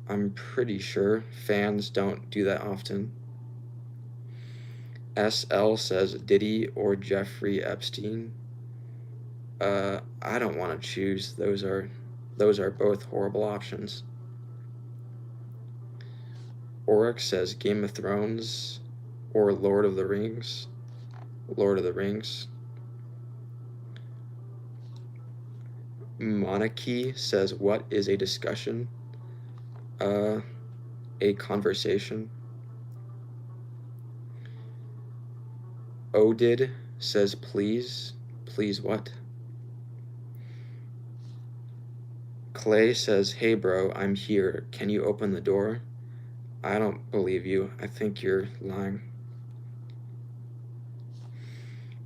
I'm pretty sure. Fans don't do that often. SL says, Diddy or Jeffrey Epstein? I don't want to choose. Those are both horrible options. Oryx says, Game of Thrones or Lord of the Rings? Lord of the Rings. Monarchy says, what is a discussion? A conversation. Odid says, please. Please what? Clay says, hey bro, I'm here. Can you open the door? I don't believe you. I think you're lying.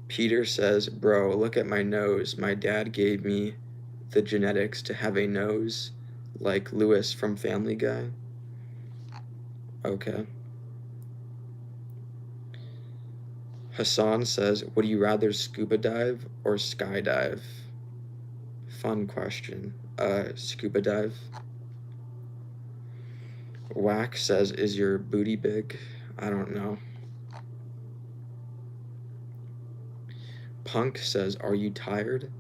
Peter says, bro, look at my nose. My dad gave me the genetics to have a nose like Louis from Family Guy. Okay. Hassan says, would you rather scuba dive or skydive? Fun question. Scuba dive. Whack says, is your booty big? I don't know. Punk says, are you tired?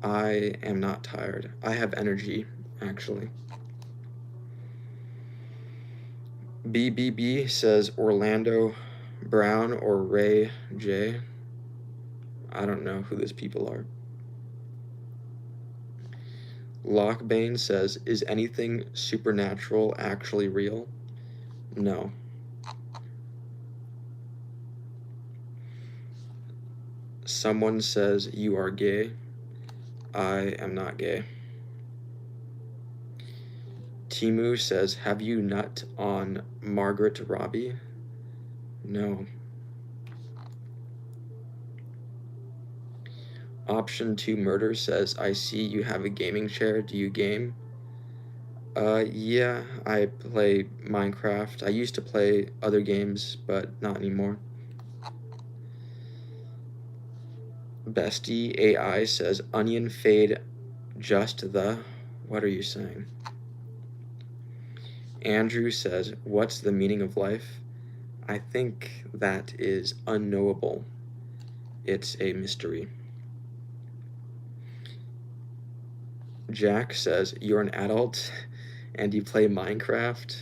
I am not tired. I have energy, actually. BBB says, Orlando Brown or Ray J. I don't know who these people are. Lockbane says, is anything supernatural actually real? No. Someone says, you are gay. I am not gay. Timu says, have you nut on Margaret Robbie? No. Option 2 Murder says, I see you have a gaming chair. Do you game? Yeah, I play Minecraft. I used to play other games, but not anymore. Bestie AI says, onion fade just the... What are you saying? Andrew says, what's the meaning of life? I think that is unknowable. It's a mystery. Jack says, you're an adult and you play Minecraft?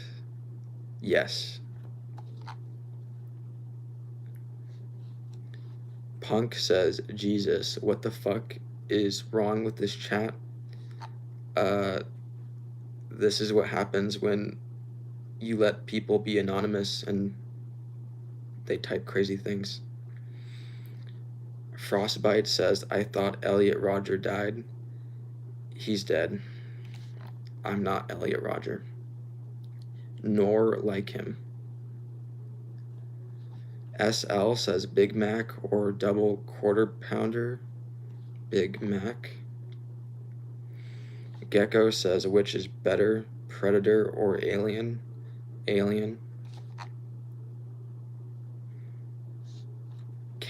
Yes. Punk says, Jesus, what the fuck is wrong with this chat? This is what happens when you let people be anonymous and they type crazy things. Frostbite says, I thought Elliot Rodger died. He's dead. I'm not Elliot Rodger. Nor like him. SL says, Big Mac or double quarter pounder? Big Mac. Gecko says, which is better, Predator or Alien? Alien.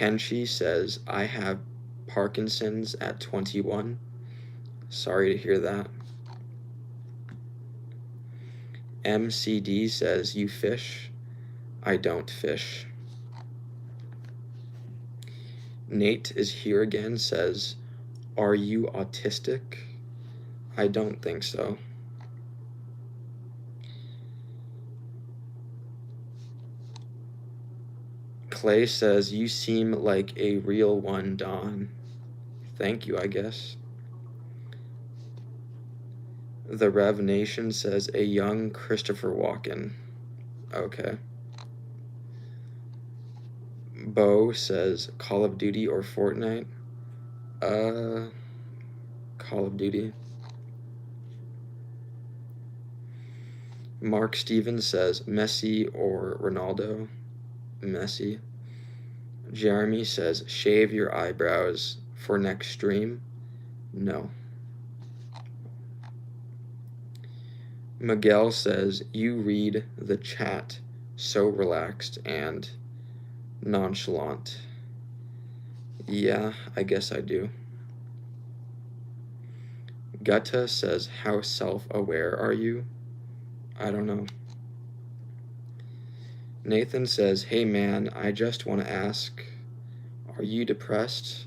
Kenshi says, I have Parkinson's at 21. Sorry to hear that. MCD says, you fish? I don't fish. Nate is here again, says, are you autistic? I don't think so. Clay says, you seem like a real one, Don. Thank you, I guess. The Rev Nation says, a young Christopher Walken. Okay. Bo says, Call of Duty or Fortnite? Call of Duty. Mark Stevens says, Messi or Ronaldo? Messi. Jeremy says, shave your eyebrows for next stream? No. Miguel says, you read the chat so relaxed and nonchalant. Yeah, I guess I do. Gutta says, how self-aware are you? I don't know. Nathan says, hey man, I just want to ask, are you depressed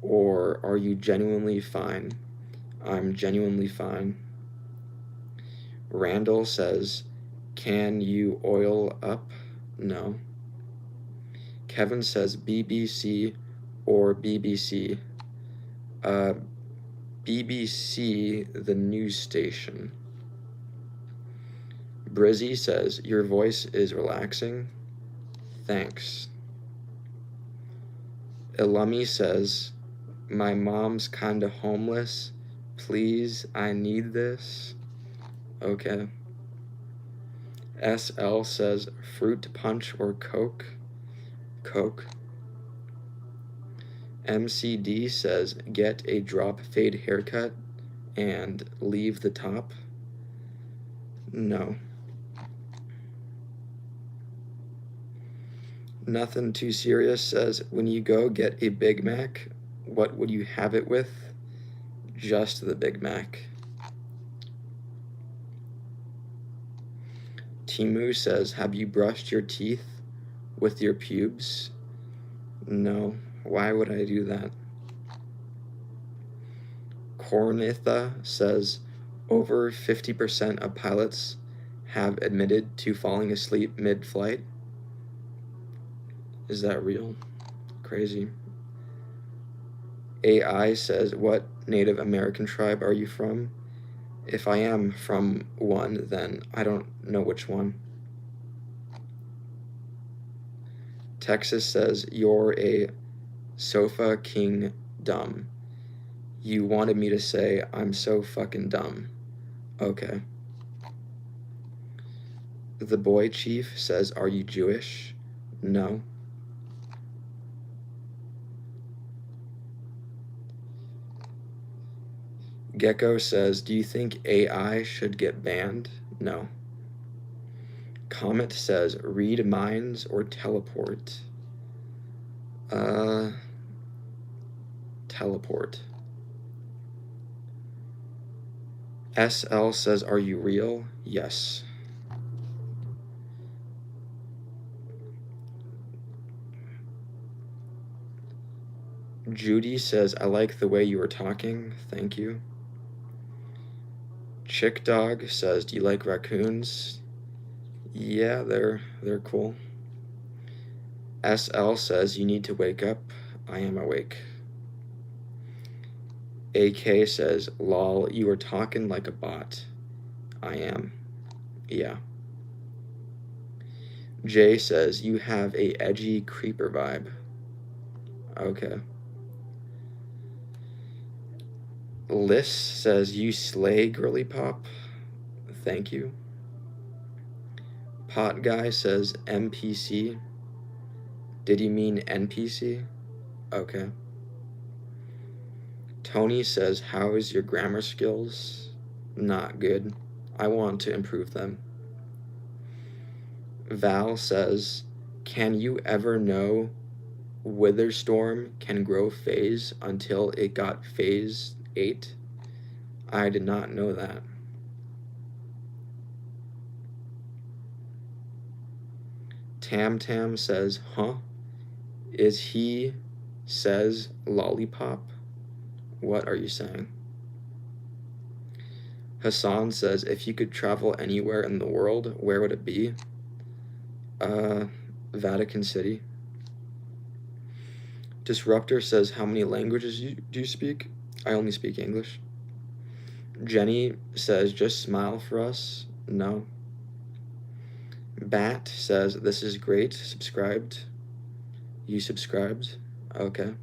or are you genuinely fine? I'm genuinely fine. Randall says, can you oil up? No. Kevin says, BBC or BBC? BBC, the news station. Brizzy says, your voice is relaxing. Thanks. Ilumi says, my mom's kinda homeless. Please, I need this. Okay. SL says, fruit punch or Coke? Coke. MCD says, get a drop fade haircut and leave the top? No. Nothing Too Serious says, when you go get a Big Mac, what would you have it with? Just the Big Mac. Timu says, have you brushed your teeth with your pubes? No. Why would I do that? Cornitha says, over 50% of pilots have admitted to falling asleep mid-flight. Is that real? Crazy. AI says, what Native American tribe are you from? If I am from one, then I don't know which one. Texas says, you're a sofa king dumb. You wanted me to say, I'm so fucking dumb. Okay. The Boy Chief says, are you Jewish? No. Gecko says, do you think AI should get banned? No. Comet says, read minds or teleport? Teleport. SL says, are you real? Yes. Judy says, I like the way you were talking. Thank you. Chick Dog says, do you like raccoons? Yeah, they're cool. SL says, you need to wake up. I am awake. AK says, lol, you are talking like a bot. I am. Yeah. Jay says, you have a edgy creeper vibe. Okay. Liss says, you slay, girly pop. Thank you. Pot Guy says, MPC. Did he mean NPC? Okay. Tony says, how is your grammar skills? Not good. I want to improve them. Val says, can you ever know Witherstorm can grow phase until it got phase 8. I did not know that. Tam Tam says, huh? Is he says lollipop? What are you saying? Hassan says, if you could travel anywhere in the world, where would it be? Vatican City. Disruptor says, how many languages do you speak? I only speak English. Jenny says, just smile for us. No. Bat says, this is great. Subscribed. You subscribed? Okay.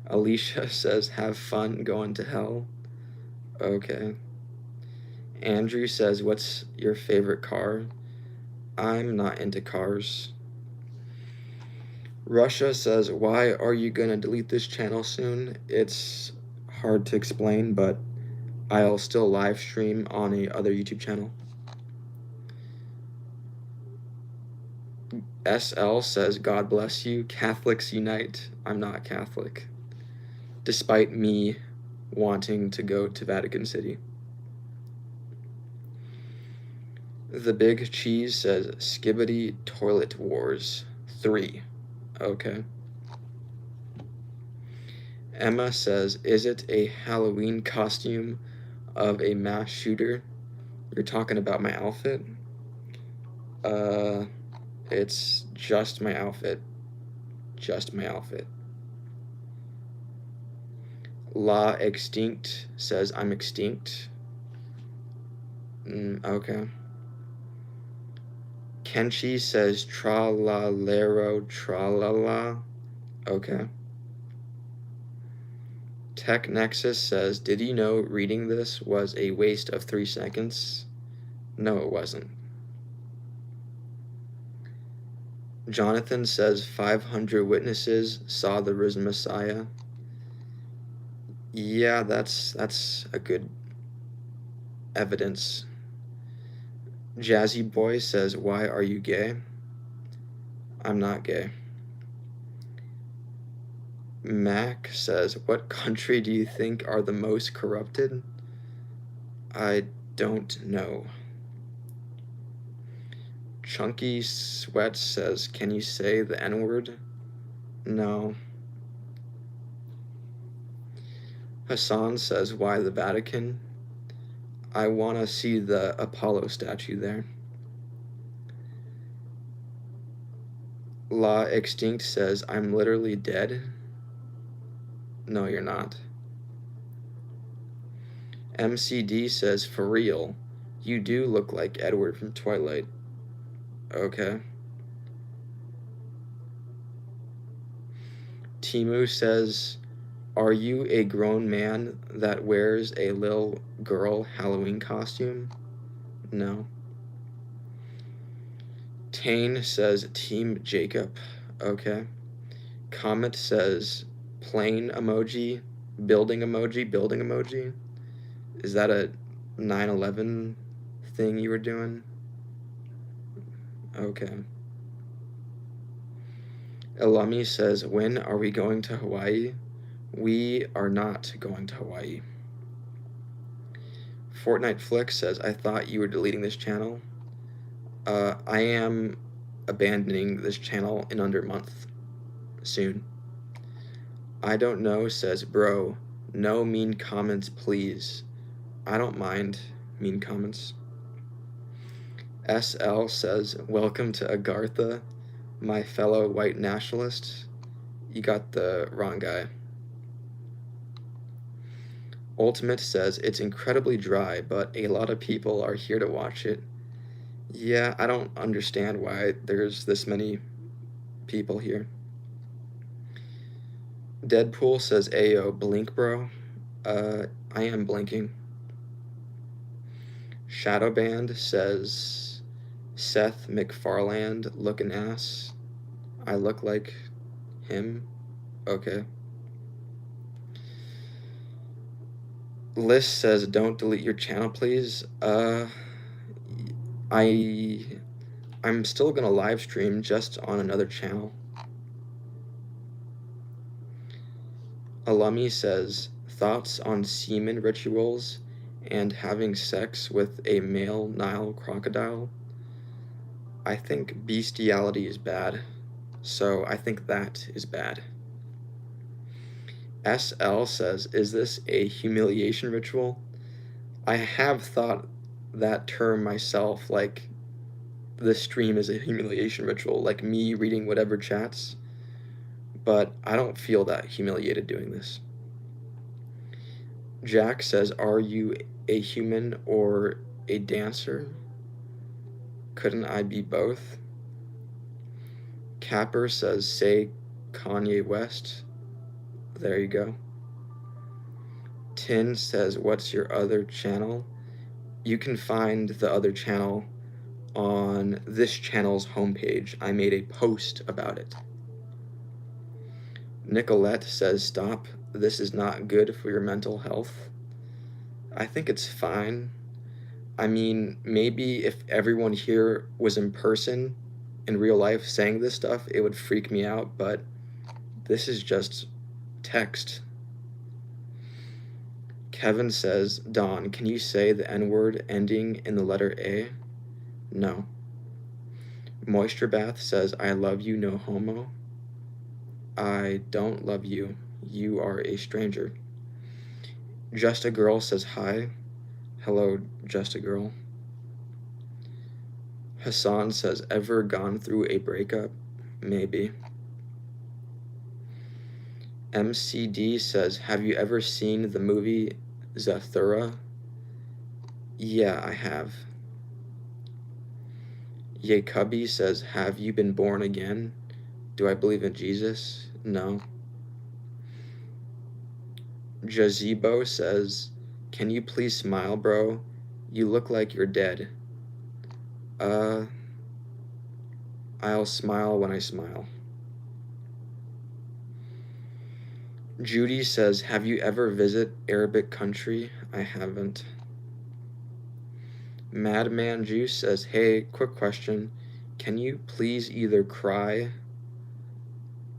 Alicia says, have fun going to hell. Okay. Andrew says, what's your favorite car? I'm not into cars. Russia says, why are you gonna delete this channel soon? It's hard to explain, but I'll still live stream on a other YouTube channel. SL says, God bless you. Catholics unite. I'm not Catholic, despite me wanting to go to Vatican City. The Big Cheese says, Skibbity Toilet Wars 3. Okay. Emma says, is it a Halloween costume of a mass shooter? You're talking about my outfit? It's just my outfit. Just my outfit. La Extinct says, I'm extinct. Okay. Kenshi says, tra-la-lero, tra-la-la. Okay. Tech Nexus says, did you know reading this was a waste of 3 seconds? No, it wasn't. Jonathan says, 500 witnesses saw the risen Messiah. Yeah, that's a good evidence. Jazzy Boy says, why are you gay? I'm not gay. Mac says, what country do you think are the most corrupted? I don't know. Chunky Sweat says, can you say the N-word? No. Hassan says, why the Vatican? I want to see the Apollo statue there. La Extinct says, I'm literally dead. No, you're not. MCD says, for real, you do look like Edward from Twilight. Okay. Timu says, are you a grown man that wears a little girl Halloween costume? No. Tane says, Team Jacob. Okay. Comet says, plane emoji, building emoji, building emoji. Is that a 9/11 thing you were doing? Okay. Elami says, when are we going to Hawaii? We are not going to Hawaii. Fortnite Flick says, I thought you were deleting this channel. I am abandoning this channel in under a month. Soon. I don't know says, bro, no mean comments, please. I don't mind mean comments. SL says, welcome to Agartha, my fellow white nationalist. You got the wrong guy. Ultimate says, it's incredibly dry, but a lot of people are here to watch it. Yeah, I don't understand why there's this many people here. Deadpool says, ayo, blink, bro. I am blinking. Shadowband says, Seth MacFarlane looking ass. I look like him. Okay. List says, don't delete your channel, please. I'm still gonna live stream just on another channel. Alumi says, thoughts on semen rituals and having sex with a male Nile crocodile? I think bestiality is bad, so I think that is bad. SL says, is this a humiliation ritual? I have thought that term myself, like this stream is a humiliation ritual, like me reading whatever chats, but I don't feel that humiliated doing this. Jack says, are you a human or a dancer? Couldn't I be both? Capper says, say Kanye West. There you go. Tin says, what's your other channel? You can find the other channel on this channel's homepage. I made a post about it. Nicolette says, stop. This is not good for your mental health. I think it's fine. I mean, maybe if everyone here was in person, in real life, saying this stuff, it would freak me out, but this is just text. Kevin says, Don, can you say the N-word ending in the letter A? No. Moisture Bath says, I love you, no homo. I don't love you. You are a stranger. Just a Girl says hi. Hello, Just a Girl. Hassan says, ever gone through a breakup? Maybe. MCD says, have you ever seen the movie Zathura? Yeah, I have. Yacubby says, have you been born again? Do I believe in Jesus? No. Jazebo says, can you please smile, bro? You look like you're dead. I'll smile when I smile. Judy says, have you ever visited Arabic country? I haven't. Madman Juice says, hey, quick question. Can you please either cry?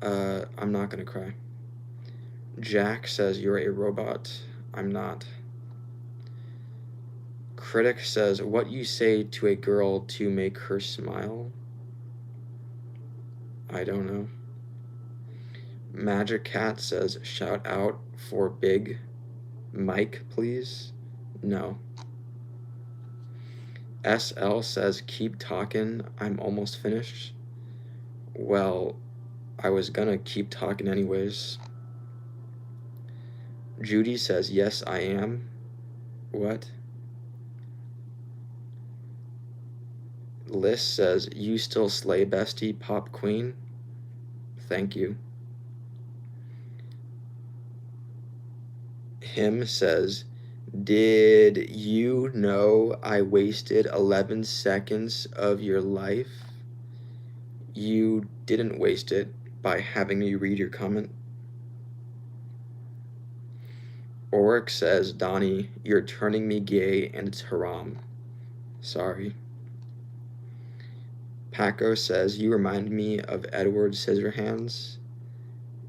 I'm not gonna cry. Jack says, you're a robot. I'm not. Critic says, what you say to a girl to make her smile? I don't know. Magic Cat says, shout out for Big Mike, please. No. SL says, keep talking. I'm almost finished. Well, I was gonna keep talking anyways. Judy says, yes, I am. What? Liz says, you still slay, bestie, pop queen. Thank you. Him says, did you know I wasted 11 seconds of your life? You didn't waste it by having me read your comment. Oryx says, Donnie, you're turning me gay and it's haram. Sorry. Paco says, you remind me of Edward Scissorhands.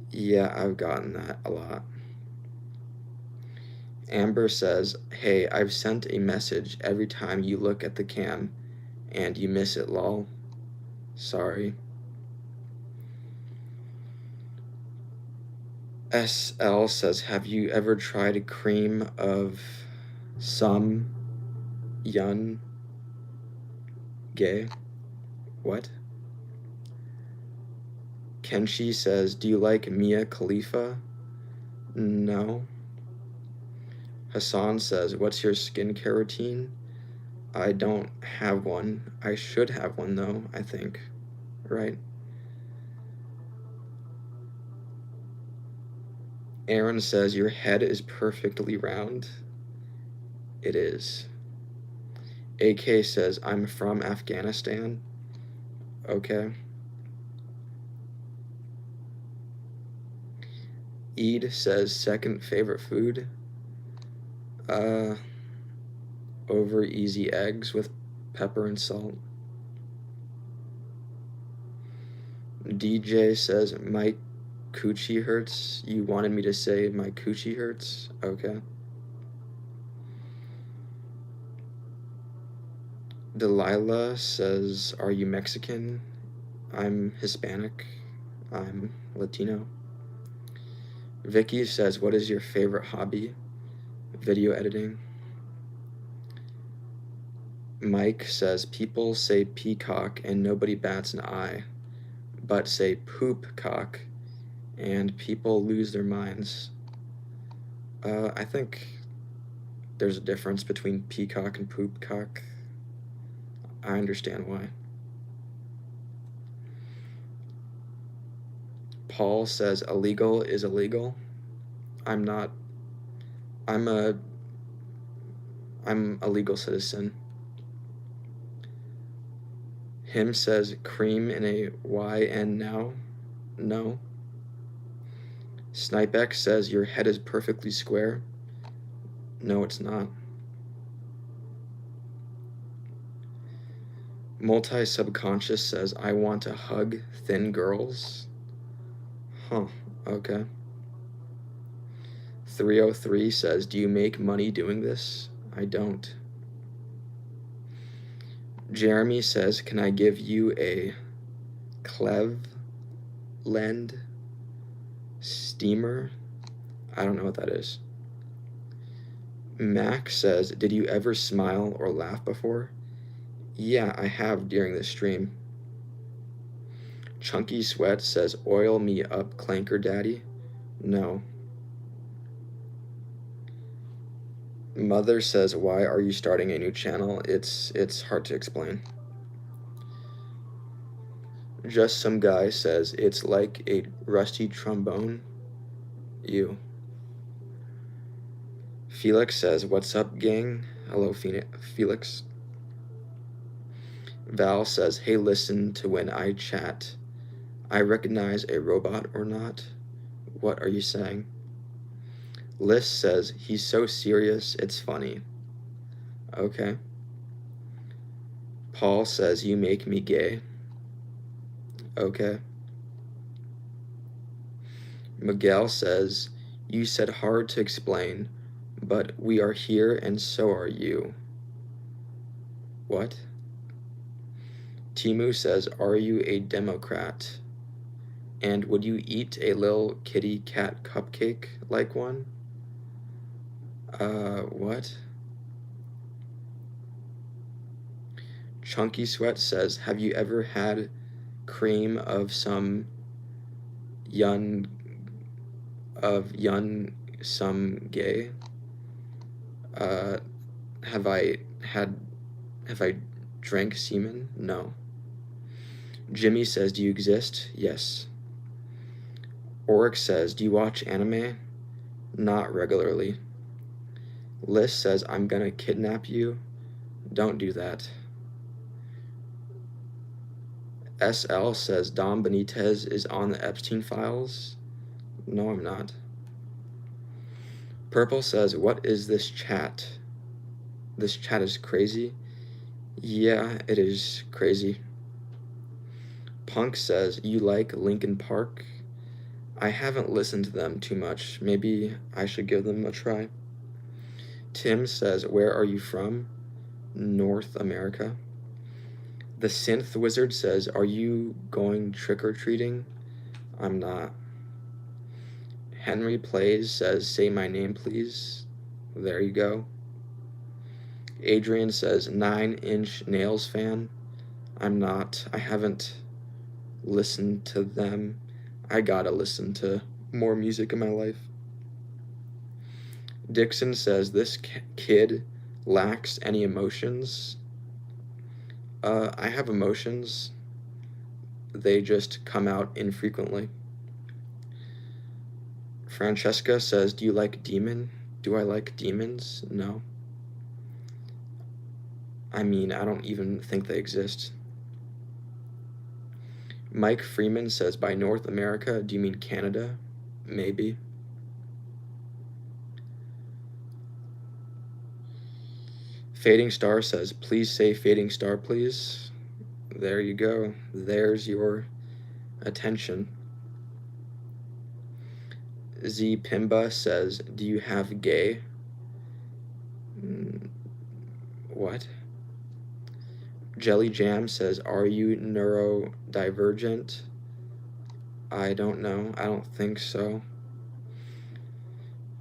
Yeah, I've gotten that a lot. Amber says, hey, I've sent a message every time you look at the cam and you miss it, lol. Sorry. SL says, have you ever tried a cream of some yun gay? What? Kenshi says, do you like Mia Khalifa? No. Hassan says, what's your skincare routine? I don't have one. I should have one though, I think. Right? Aaron says, your head is perfectly round. It is. AK says, I'm from Afghanistan. Okay. Eid says, second favorite food. Over easy eggs with pepper and salt. DJ says, Mike coochie hurts. You wanted me to say my coochie hurts? Okay. Delilah says, are you Mexican? I'm Hispanic. I'm Latino. Vicky says, what is your favorite hobby? Video editing. Mike says, people say peacock and nobody bats an eye, but say poop cock and people lose their minds. I think there's a difference between peacock and poop cock. I understand why. Paul says illegal is illegal. I'm a legal citizen. Him says cream in a YN now. No. Snipex says your head is perfectly square. No, it's not. Multi-subconscious says I want to hug thin girls. Huh, okay. 303 says, do you make money doing this? I don't. Jeremy says, can I give you a Cleveland steamer? I don't know what that is. Mac says, did you ever smile or laugh before? Yeah, I have during the stream. Chunky Sweat says, oil me up, Clanker Daddy. No. Mother says, why are you starting a new channel? It's hard to explain. Just some guy says, it's like a rusty trombone. Ew. Felix says, what's up, gang? Hello, Felix. Val says, hey, listen to when I chat. I recognize a robot or not? What are you saying? Liz says, he's so serious, it's funny. Okay. Paul says, you make me gay. Okay. Miguel says, you said hard to explain, but we are here and so are you. What? Timu says, are you a Democrat? And would you eat a little kitty cat cupcake like one? What? Chunky Sweat says, have you ever had cream of some some gay? Have I drank semen? No. Jimmy says, do you exist? Yes. Oryx says, do you watch anime? Not regularly. Liz says, I'm gonna kidnap you. Don't do that. SL says, Dom Benitez is on the Epstein files. No, I'm not. Purple says, what is this chat? This chat is crazy. Yeah, it is crazy. Punk says, you like Linkin Park? I haven't listened to them too much. Maybe I should give them a try. Tim says, where are you from? North America. The Synth Wizard says, are you going trick-or-treating? I'm not. Henry Plays says, say my name, please. There you go. Adrian says, 9 Inch Nails fan. I'm not. I haven't listened to them. I gotta listen to more music in my life. Dixon says, this kid lacks any emotions. I have emotions. They just come out infrequently. Francesca says, do you like demon? Do I like demons? No. I mean, I don't even think they exist. Mike Freeman says, by North America, do you mean Canada? Maybe. Fading Star says, please say Fading Star, please. There you go. There's your attention. Z Pimba says, do you have gay? What? Jelly Jam says, are you neurodivergent? I don't know. I don't think so.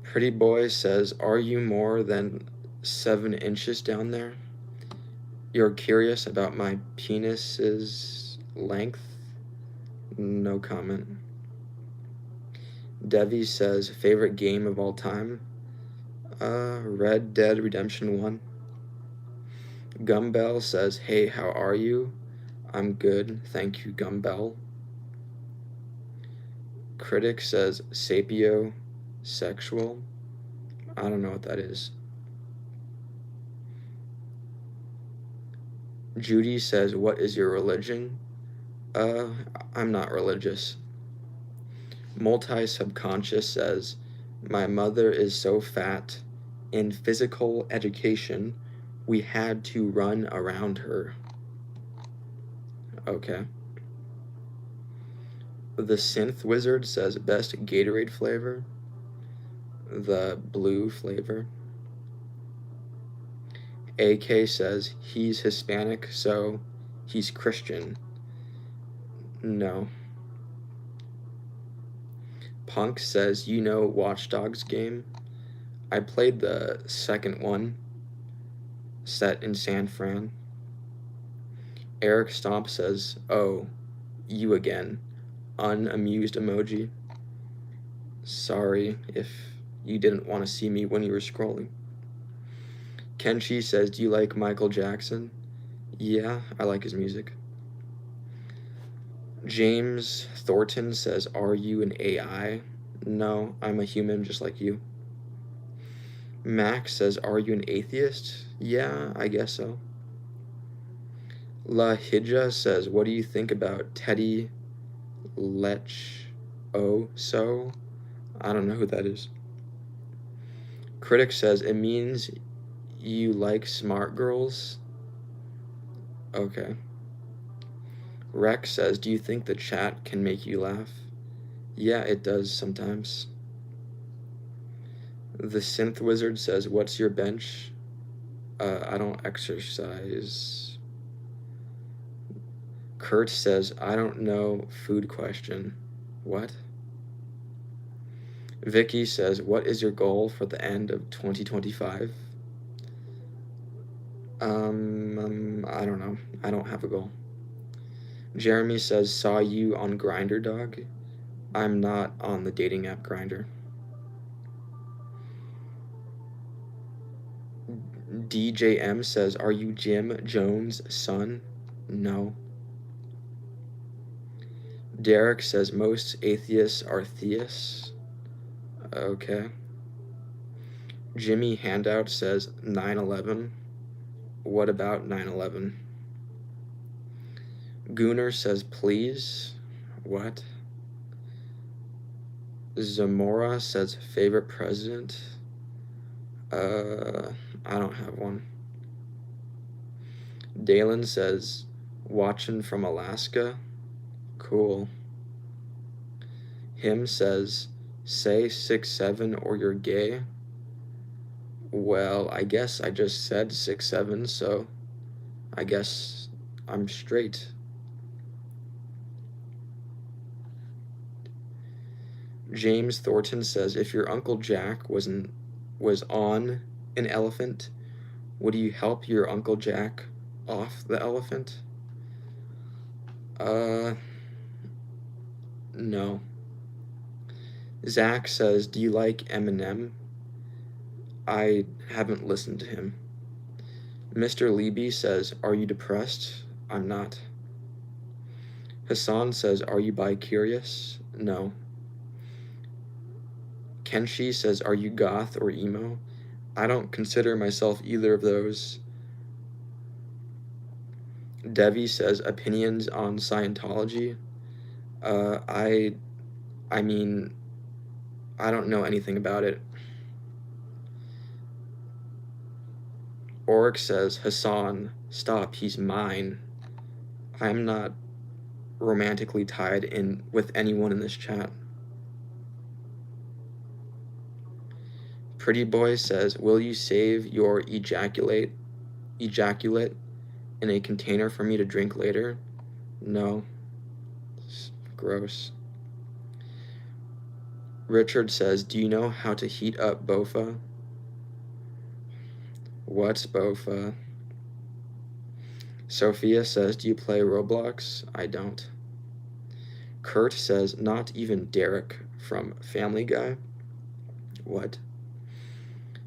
Pretty Boy says, are you more than 7 inches down there? You're curious about my penis's length? No comment. Devi says, favorite game of all time? Red Dead Redemption 1. Gumbell says, hey, how are you? I'm good, thank you, Gumbell. Critic says, sapio sexual. I don't know what that is. Judy says, what is your religion? I'm not religious. Multi-subconscious says, my mother is so fat. In physical education, we had to run around her. Okay. The Synth Wizard says, best Gatorade flavor? The blue flavor. AK says, he's Hispanic, so he's Christian. No. Punk says, you know Watch Dogs game? I played the second one, set in San Fran. Eric Stomp says, oh, you again. Unamused emoji. Sorry if you didn't want to see me when you were scrolling. Kenshi says, do you like Michael Jackson? Yeah, I like his music. James Thornton says, are you an AI? No, I'm a human just like you. Max says, are you an atheist? Yeah, I guess so. La Hija says, what do you think about Teddy Lech So? I don't know who that is. Critic says, it means you like smart girls? Okay. Rex says, do you think the chat can make you laugh? Yeah, it does sometimes. The Synth Wizard says, what's your bench? I don't exercise. Kurt says, I don't know, food question. What? Vicky says, what is your goal for the end of 2025? I don't know. I don't have a goal. Jeremy says, saw you on Grindr, dog. I'm not on the dating app Grindr. DJM says, are you Jim Jones' son? No. Derek says, most atheists are theists. Okay. Jimmy Handout says, 9/11. What about 9/11? Gooner says, please. What? Zamora says, favorite president? I don't have one. Dalen says, watching from Alaska. Cool. Him says, say 6'7" or you're gay. Well, I guess I just said 6'7", so I guess I'm straight. James Thornton says, if your Uncle Jack was on an elephant, would you help your Uncle Jack off the elephant? No. Zach says, do you like Eminem? I haven't listened to him. Mr. Leby says, are you depressed? I'm not. Hassan says, are you bi-curious? No. Kenshi says, are you goth or emo? I don't consider myself either of those. Devi says, opinions on Scientology? I mean, I don't know anything about it. Oryx says, Hassan, stop, he's mine. I'm not romantically tied in with anyone in this chat. Pretty Boy says, will you save your ejaculate in a container for me to drink later? No. It's gross. Richard says, do you know how to heat up Bofa? What's Bofa? Sophia says, do you play Roblox? I don't. Kurt says, not even Derek from Family Guy. What?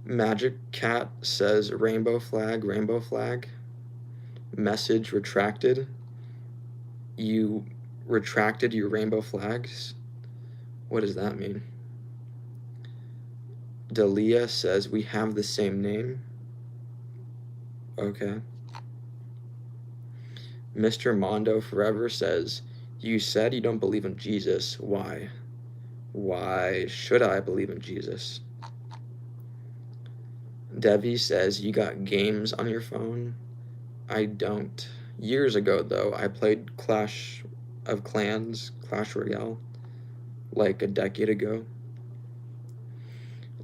Magic Cat says, rainbow flag, rainbow flag. Message retracted. You retracted your rainbow flags? What does that mean? Dalia says, we have the same name. Okay. Mr. Mondo Forever says, you said you don't believe in Jesus. Why? Why should I believe in Jesus? Devi says, you got games on your phone? I don't. Years ago, though, I played Clash of Clans, Clash Royale, like a decade ago.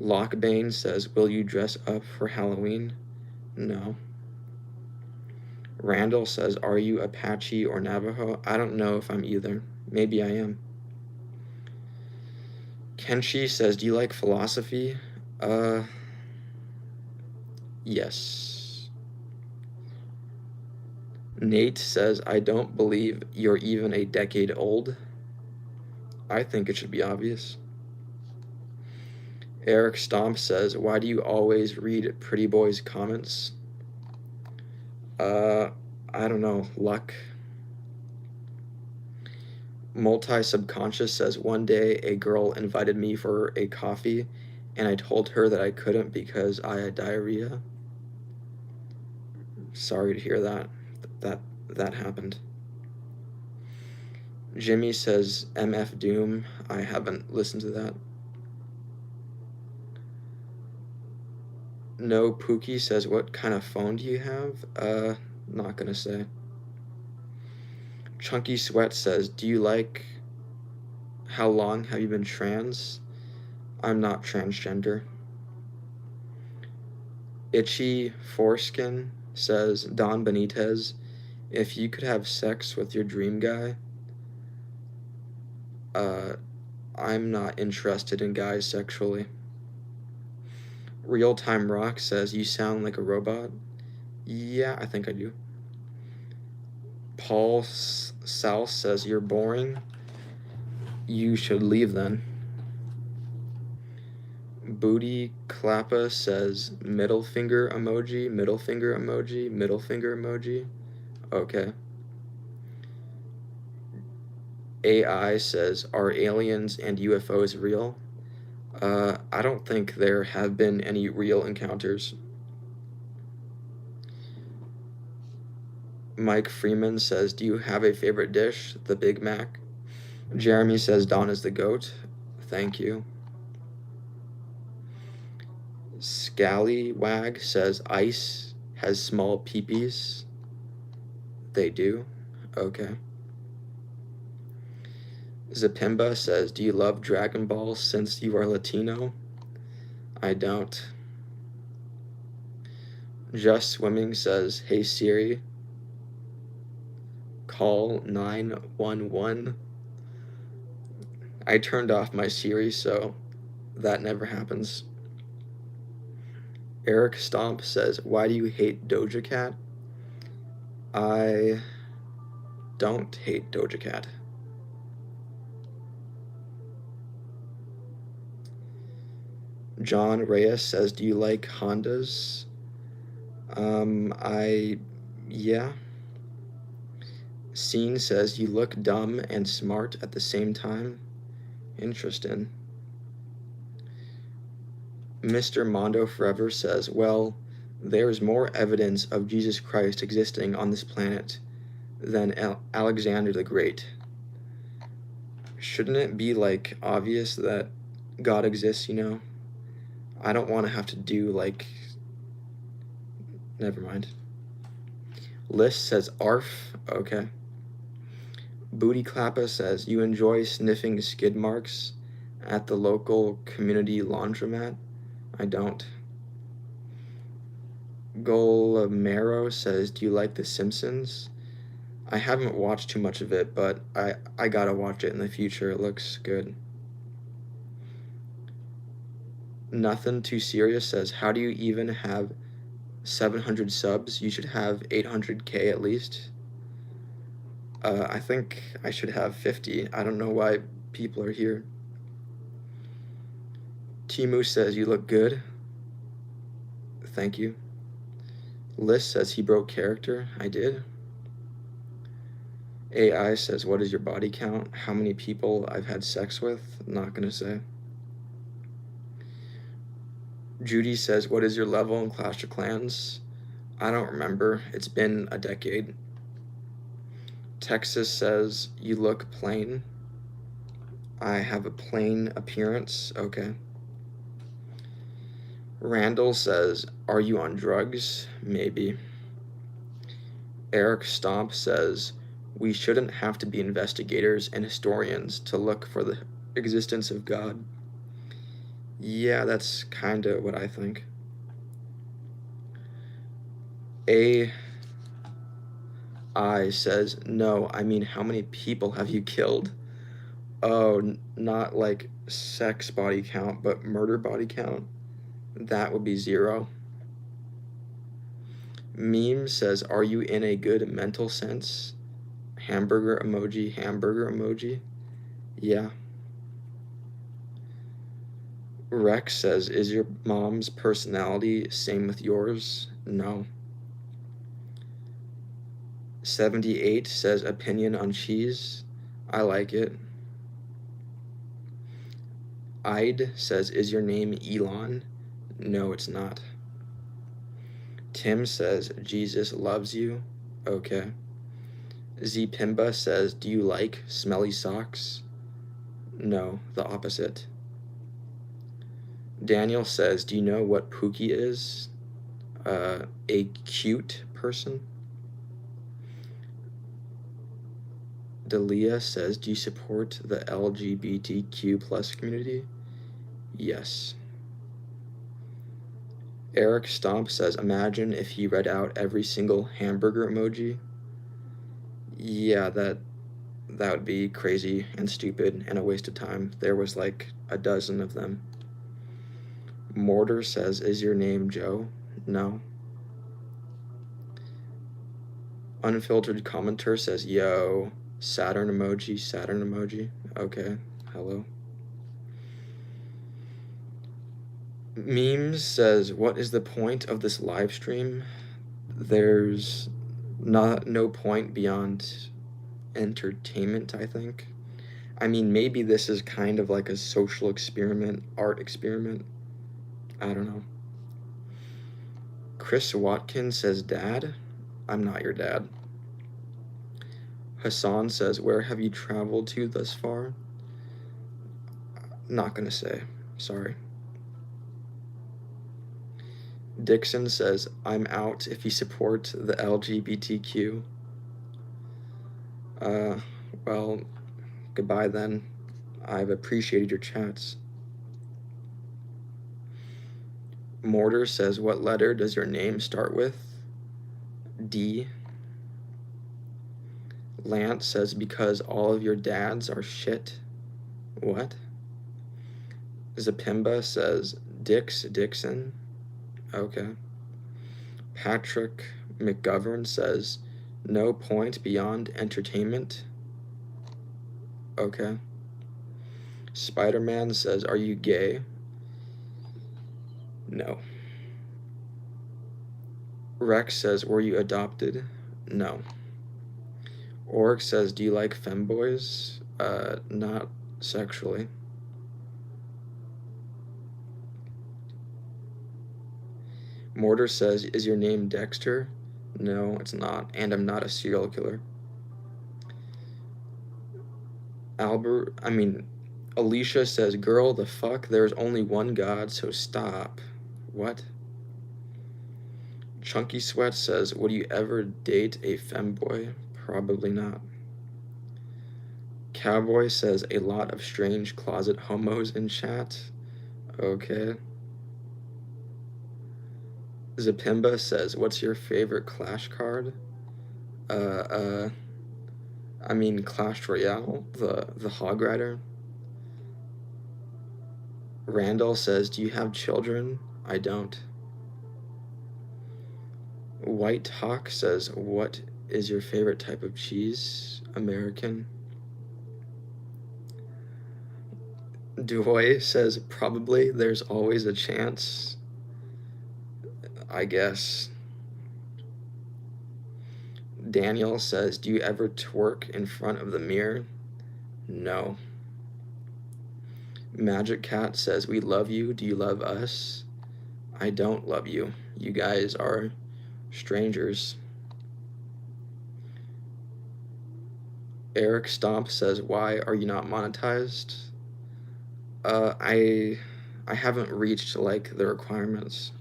Lockbane says, will you dress up for Halloween? No. Randall says, are you Apache or Navajo? I don't know if I'm either. Maybe I am. Kenshi says, do you like philosophy? Yes. Nate says, I don't believe you're even a decade old. I think it should be obvious. Eric Stomp says, why do you always read Pretty Boy's comments? I don't know, luck. Multi-Subconscious says, one day a girl invited me for a coffee and I told her that I couldn't because I had diarrhea. Sorry to hear that happened. Jimmy says, MF Doom. I haven't listened to that. No Pookie says, what kind of phone do you have? Not gonna say. Chunky Sweat says, do you like how long have you been trans? I'm not transgender. Itchy Foreskin says, Don Benitez, if you could have sex with your dream guy, I'm not interested in guys sexually. Real Time Rock says, you sound like a robot. Yeah, I think I do. Paul South says, you're boring. You should leave then. Booty Klappa says, middle finger emoji, middle finger emoji, middle finger emoji. Okay. AI says, are aliens and UFOs real? I don't think there have been any real encounters. Mike Freeman says, do you have a favorite dish? The Big Mac. Jeremy says, Don is the GOAT. Thank you. Scallywag says, ice has small peepees. They do? Okay. Zapimba says, do you love Dragon Ball since you are Latino? I don't. Just Swimming says, hey Siri, call 911. I turned off my Siri, so that never happens. Eric Stomp says, why do you hate Doja Cat? I don't hate Doja Cat. John Reyes says, do you like Hondas? Yeah. Scene says, you look dumb and smart at the same time. Interesting. Mr. Mondo Forever says, well, there's more evidence of Jesus Christ existing on this planet than Alexander the Great. Shouldn't it be, like, obvious that God exists, you know? I don't want to have to do, like... Never mind. List says, ARF. Okay. Booty Klappa says, you enjoy sniffing skid marks at the local community laundromat? I don't. Golomero says, do you like The Simpsons? I haven't watched too much of it, but I gotta watch it in the future. It looks good. Nothing Too Serious says, how do you even have 700 subs? You should have 800K at least. I think I should have 50. I don't know why people are here. Timu says, you look good. Thank you. Liz says, he broke character. I did. AI says, what is your body count? How many people I've had sex with? Not gonna say. Judy says, what is your level in Clash of Clans? I don't remember. It's been a decade. Texas says, you look plain. I have a plain appearance. Okay. Randall says, are you on drugs? Maybe. Eric Stomp says, we shouldn't have to be investigators and historians to look for the existence of God. Yeah, that's kind of what I think. AI says, no, I mean, how many people have you killed? Oh, not like sex body count, but murder body count. That would be 0. Meme says, are you in a good mental sense? Hamburger emoji, hamburger emoji. Yeah. Rex says, is your mom's personality same with yours? No. 78 says, opinion on cheese. I like it. Ide says, is your name Elon? No, it's not. Tim says, Jesus loves you. Okay. Z Pimba says, do you like smelly socks? No, the opposite. Daniel says, do you know what Pookie is? A cute person? Dalia says, do you support the LGBTQ plus community? Yes. Eric Stomp says, imagine if he read out every single hamburger emoji. Yeah, that would be crazy and stupid and a waste of time. There was like a dozen of them. Mortar says, is your name Joe? No. Unfiltered commenter says, yo, Saturn emoji, Saturn emoji. Okay, hello. Memes says, what is the point of this live stream? There's no point beyond entertainment, I think. I mean, maybe this is kind of like a social experiment, art experiment. I don't know. Chris Watkins says, Dad? I'm not your dad. Hassan says, where have you traveled to thus far? Not gonna say. Sorry. Dixon says, I'm out if you support the LGBTQ. Well, goodbye then. I've appreciated your chats. Mortar says, what letter does your name start with? D. Lance says, because all of your dads are shit. What? Zapimba says, Dixon. Okay. Patrick McGovern says, no point beyond entertainment. Okay. Spider-Man says, are you gay? No. Rex says, were you adopted? No. Orc says, do you like femboys? Not sexually. Mortar says, is your name Dexter? No, it's not, and I'm not a serial killer. Alicia says, girl, the fuck, there's only one God, so stop. What? Chunky Sweat says, would you ever date a femboy? Probably not. Cowboy says, a lot of strange closet homos in chat. Okay. Zapimba says, what's your favorite Clash card? Uh, I mean Clash Royale, the Hog Rider. Randall says, do you have children? I don't. White Hawk says, what is your favorite type of cheese? American. Duhoy says, probably, there's always a chance. I guess. Daniel says, do you ever twerk in front of the mirror? No. Magic Cat says, we love you. Do you love us? I don't love you. You guys are strangers. Eric Stomp says, why are you not monetized? I haven't reached like the requirements,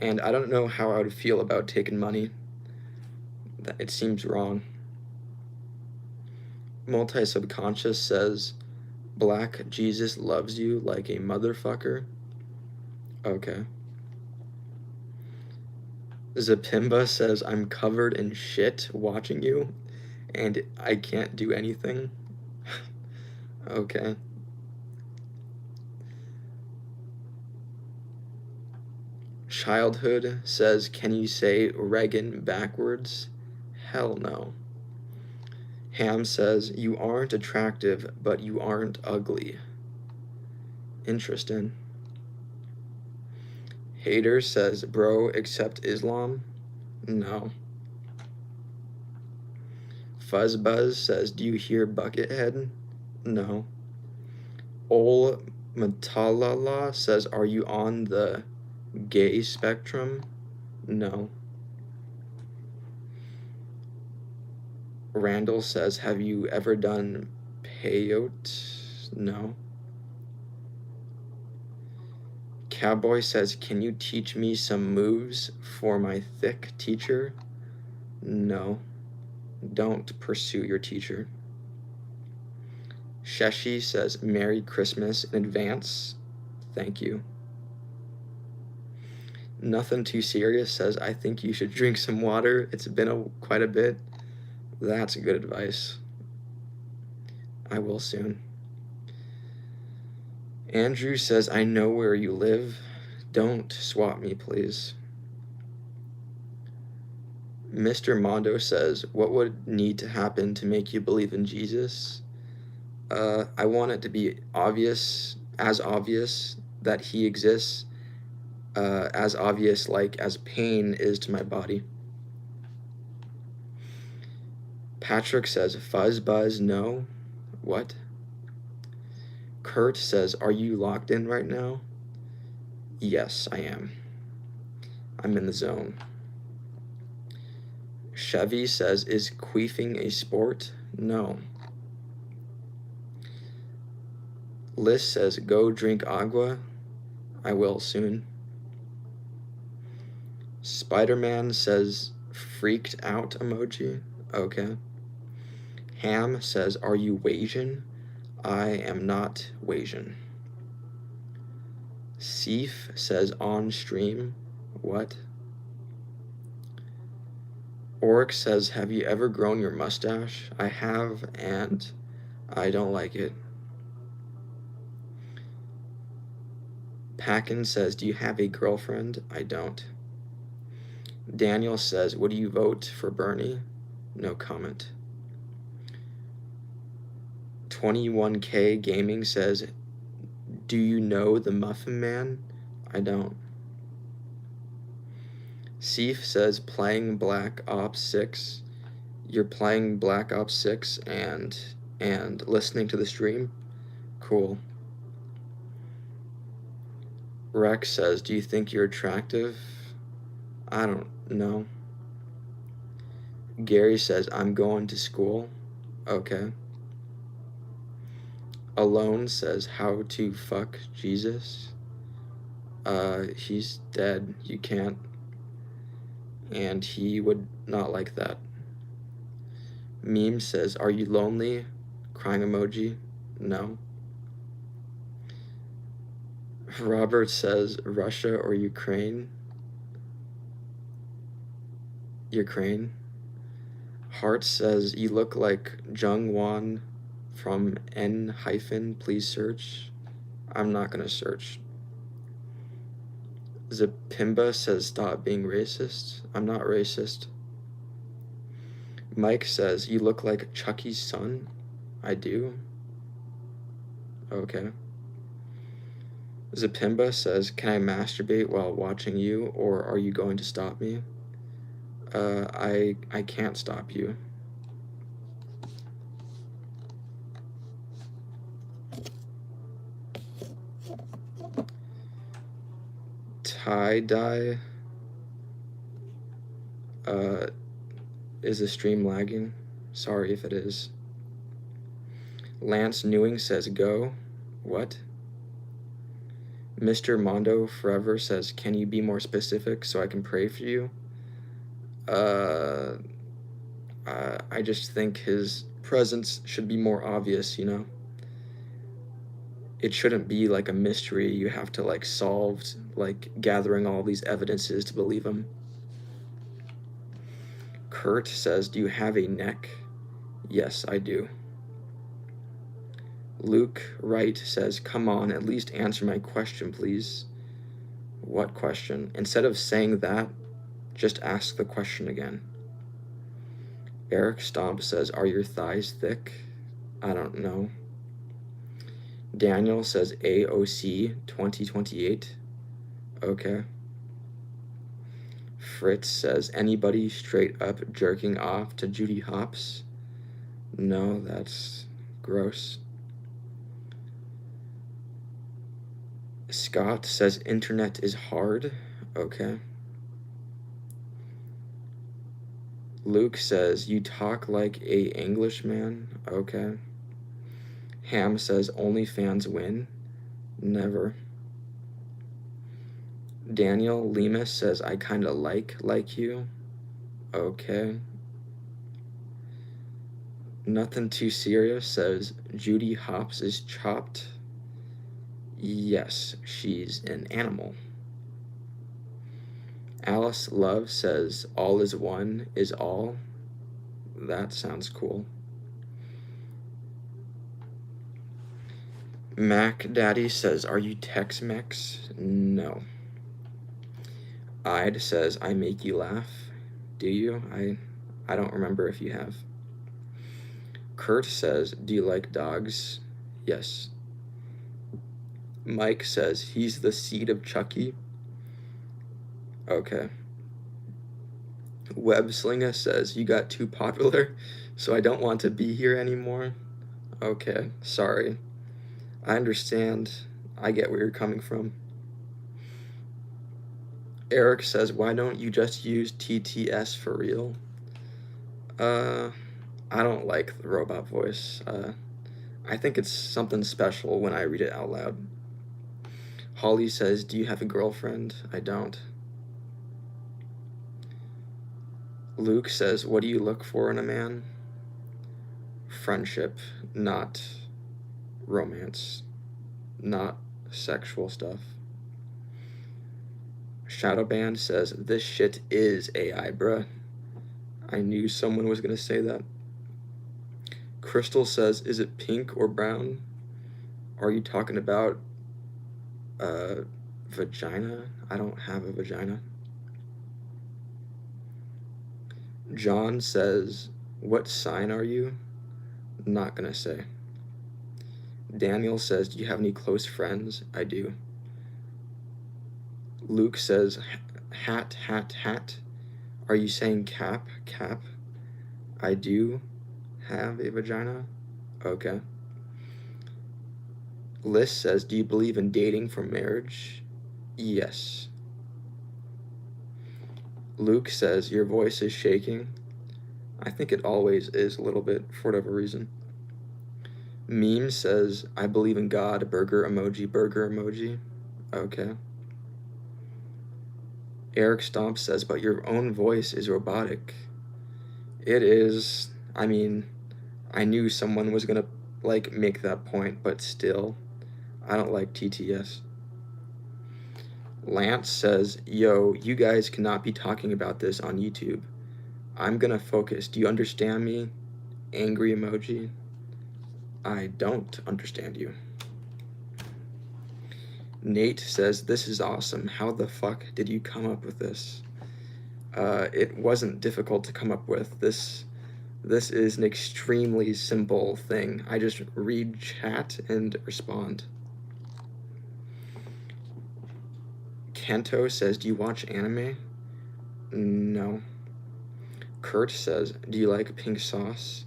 and I don't know how I would feel about taking money. It seems wrong. Multi-subconscious says, Black Jesus loves you like a motherfucker. Okay. Zapimba says, I'm covered in shit watching you, and I can't do anything. Okay. Childhood says, can you say Reagan backwards? Hell no. Ham says, you aren't attractive, but you aren't ugly. Interesting. Hater says, bro, accept Islam? No. Fuzzbuzz says, do you hear Buckethead? No. Ol Matalala says, are you on the gay spectrum? No. Randall says, have you ever done peyote? No. Cowboy says, can you teach me some moves for my thick teacher? No. Don't pursue your teacher. Sheshi says, Merry Christmas in advance. Thank you. Nothing Too Serious says, I think you should drink some water. It's been quite a bit. That's good advice. I will soon. Andrew says, I know where you live. Don't swap me, please. Mr. Mondo says, what would need to happen to make you believe in Jesus? I want it to be obvious that he exists, as obvious like as pain is to my body. Patrick says, fuzz buzz, no. What? Kurt says, are you locked in right now? Yes, I am. I'm in the zone. Chevy says, is queefing a sport? No. Liz says, go drink agua. I will soon. Spider-Man says, freaked out emoji. Okay. Ham says, are you Wasian? I am not Wasian. Seif says, on stream. What? Oryx says, have you ever grown your mustache? I have, and I don't like it. Packin says, do you have a girlfriend? I don't. Daniel says, would you vote for Bernie? No comment. 21K Gaming says, do you know the Muffin Man? I don't. Seif says, playing Black Ops 6. You're playing Black Ops 6 and listening to the stream? Cool. Rex says, do you think you're attractive? I don't know. Gary says, I'm going to school. Okay. Alone says, how to fuck Jesus? He's dead. You can't. And he would not like that. Meme says, are you lonely? Crying emoji? No. Robert says, Russia or Ukraine? Ukraine. Hart says, you look like Jung Won from N hyphen, please search. I'm not gonna search. Zapimba says, stop being racist. I'm not racist. Mike says, you look like Chucky's son. I do. Okay. Zapimba says, can I masturbate while watching you, or are you going to stop me? I can't stop you. Tie-dye. Is the stream lagging? Sorry if it is. Lance Newing says, go. What? Mr. Mondo Forever says, can you be more specific so I can pray for you? I just think his presence should be more obvious, you know? It shouldn't be like a mystery you have to like solve, like gathering all these evidences to believe him. Kurt says, do you have a neck? Yes, I do. Luke Wright says, come on, at least answer my question, please. What question? Instead of saying that, just ask the question again. Eric Stomp says, are your thighs thick? I don't know. Daniel says, AOC 2028. Okay. Fritz says, anybody straight up jerking off to Judy Hopps? No, that's gross. Scott says, internet is hard. Okay. Luke says, you talk like a Englishman. Okay. Ham says, OnlyFans win. Never. Daniel Lemus says, I kinda like you. Okay. Nothing Too Serious says, Judy Hopps is chopped. Yes, she's an animal. Alice Love says, all is one is all. That sounds cool. Mac Daddy says, are you Tex-Mex? No. Ide says, I make you laugh. Do you? I don't remember if you have. Kurt says, do you like dogs? Yes. Mike says, he's the seed of Chucky. Okay. Webslinga says, you got too popular, so I don't want to be here anymore. Okay, sorry. I understand. I get where you're coming from. Eric says, why don't you just use TTS for real? I don't like the robot voice. I think it's something special when I read it out loud. Holly says, do you have a girlfriend? I don't. Luke says, what do you look for in a man? Friendship, not romance, not sexual stuff. Shadowband says, this shit is AI, bruh. I knew someone was gonna say that. Crystal says, is it pink or brown? Are you talking about vagina? I don't have a vagina. John says, what sign are you? Not gonna say. Daniel says, do you have any close friends? I do. Luke says, hat, hat, hat. Are you saying cap, cap? I do have a vagina. Okay. Liz says, do you believe in dating for marriage? Yes. Luke says, your voice is shaking. I think it always is a little bit, for whatever reason. Meme says, I believe in God, burger emoji, burger emoji. Okay. Eric Stomp says, but your own voice is robotic. It is. I mean, I knew someone was gonna, like, make that point, but still, I don't like TTS. Lance says, yo, you guys cannot be talking about this on YouTube. I'm gonna focus. Do you understand me? Angry emoji. I don't understand you. Nate says, this is awesome. How the fuck did you come up with this? It wasn't difficult to come up with. This is an extremely simple thing. I just read chat and respond. Kento says, do you watch anime? No. Kurt says, do you like pink sauce?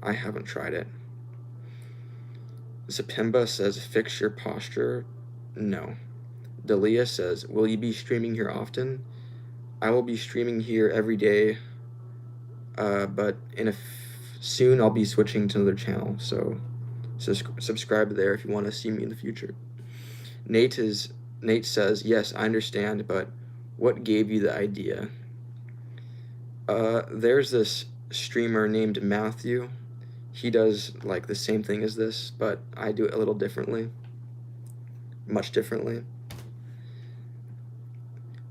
I haven't tried it. Zapimba says, fix your posture. No. Dalia says, will you be streaming here often? I will be streaming here every day, but soon I'll be switching to another channel, so subscribe there if you want to see me in the future. Nate says, yes, I understand, but what gave you the idea? There's this streamer named Matthew. He does like the same thing as this, but I do it a little differently. Much differently.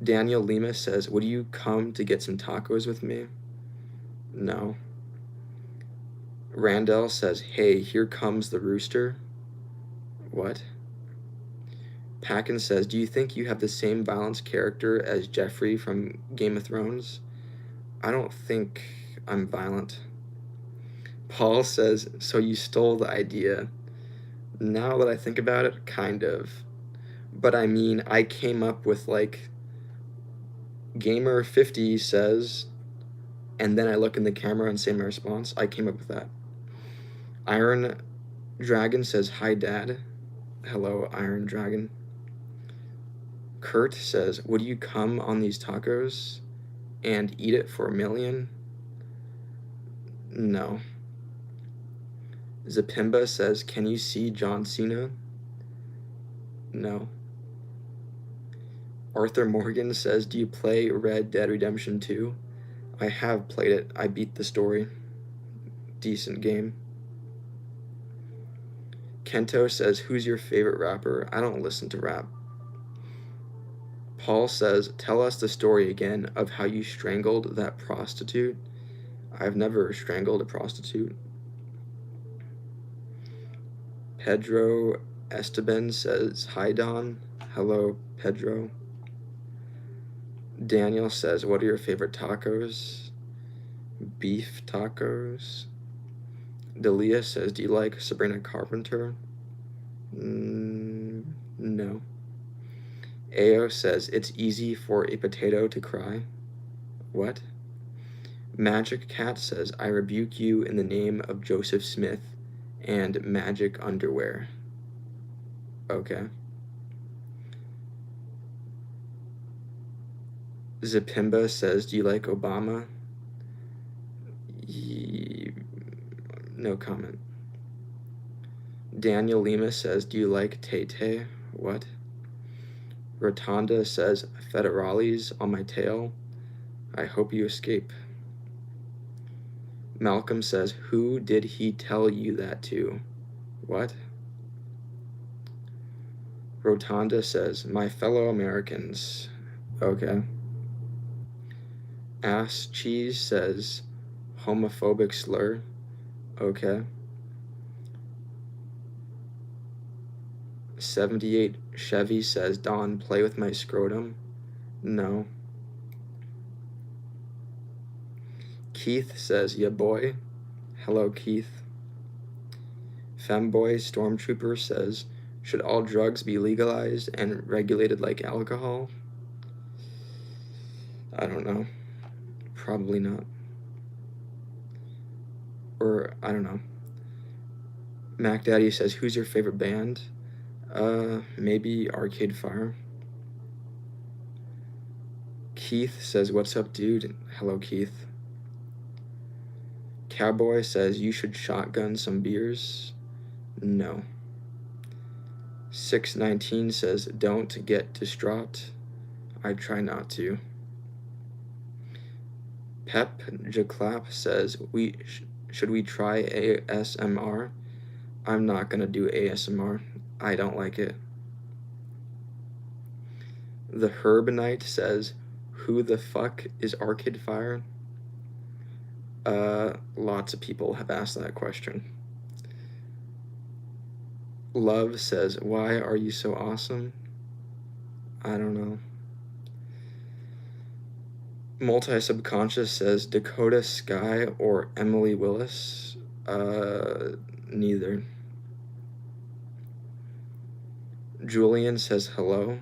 Daniel Lima says, would you come to get some tacos with me? No. Randall says, hey, here comes the rooster. What? Packin says, do you think you have the same balanced character as Jeffrey from Game of Thrones? I don't think I'm violent. Paul says, so you stole the idea. Now that I think about it, kind of. But I mean, I came up with like, Gamer50 says, and then I look in the camera and say my response. I came up with that. Iron Dragon says, hi, Dad. Hello, Iron Dragon. Kurt says, would you come on these tacos and eat it for $1 million? No. Zapimba says, can you see John Cena? No. Arthur Morgan says, do you play Red Dead Redemption 2? I have played it. I beat the story. Decent game. Kento says, who's your favorite rapper? I don't listen to rap. Paul says, tell us the story again of how you strangled that prostitute. I've never strangled a prostitute. Pedro Esteban says, hi, Don. Hello, Pedro. Daniel says, what are your favorite tacos? Beef tacos. Dalia says, do you like Sabrina Carpenter? No. Ao says, it's easy for a potato to cry. What? Magic Cat says, I rebuke you in the name of Joseph Smith and magic underwear. Okay. Zapimba says, do you like Obama? No comment. Daniel Lima says, do you like Tay-Tay? What? Rotunda says, federales on my tail. I hope you escape. Malcolm says, who did he tell you that to? What? Rotunda says, my fellow Americans. Okay. Ass Cheese says, homophobic slur. Okay. 78 Chevy says, Don, play with my scrotum. No. Keith says, yeah, boy. Hello, Keith. Femboy Stormtrooper says, should all drugs be legalized and regulated like alcohol? I don't know. Probably not. Or, I don't know. Mac Daddy says, who's your favorite band? Maybe Arcade Fire. Keith says, what's up, dude? Hello, Keith. Cowboy says, you should shotgun some beers. No. 619 says, don't get distraught. I try not to. Pep Jaclap says, should we try ASMR? I'm not gonna do ASMR. I don't like it. The Herb Knight says, who the fuck is Arcade Fire? Lots of people have asked that question. Love says, why are you so awesome? I don't know. Multi-subconscious says, Dakota Sky or Emily Willis? Neither. Julian says, hello.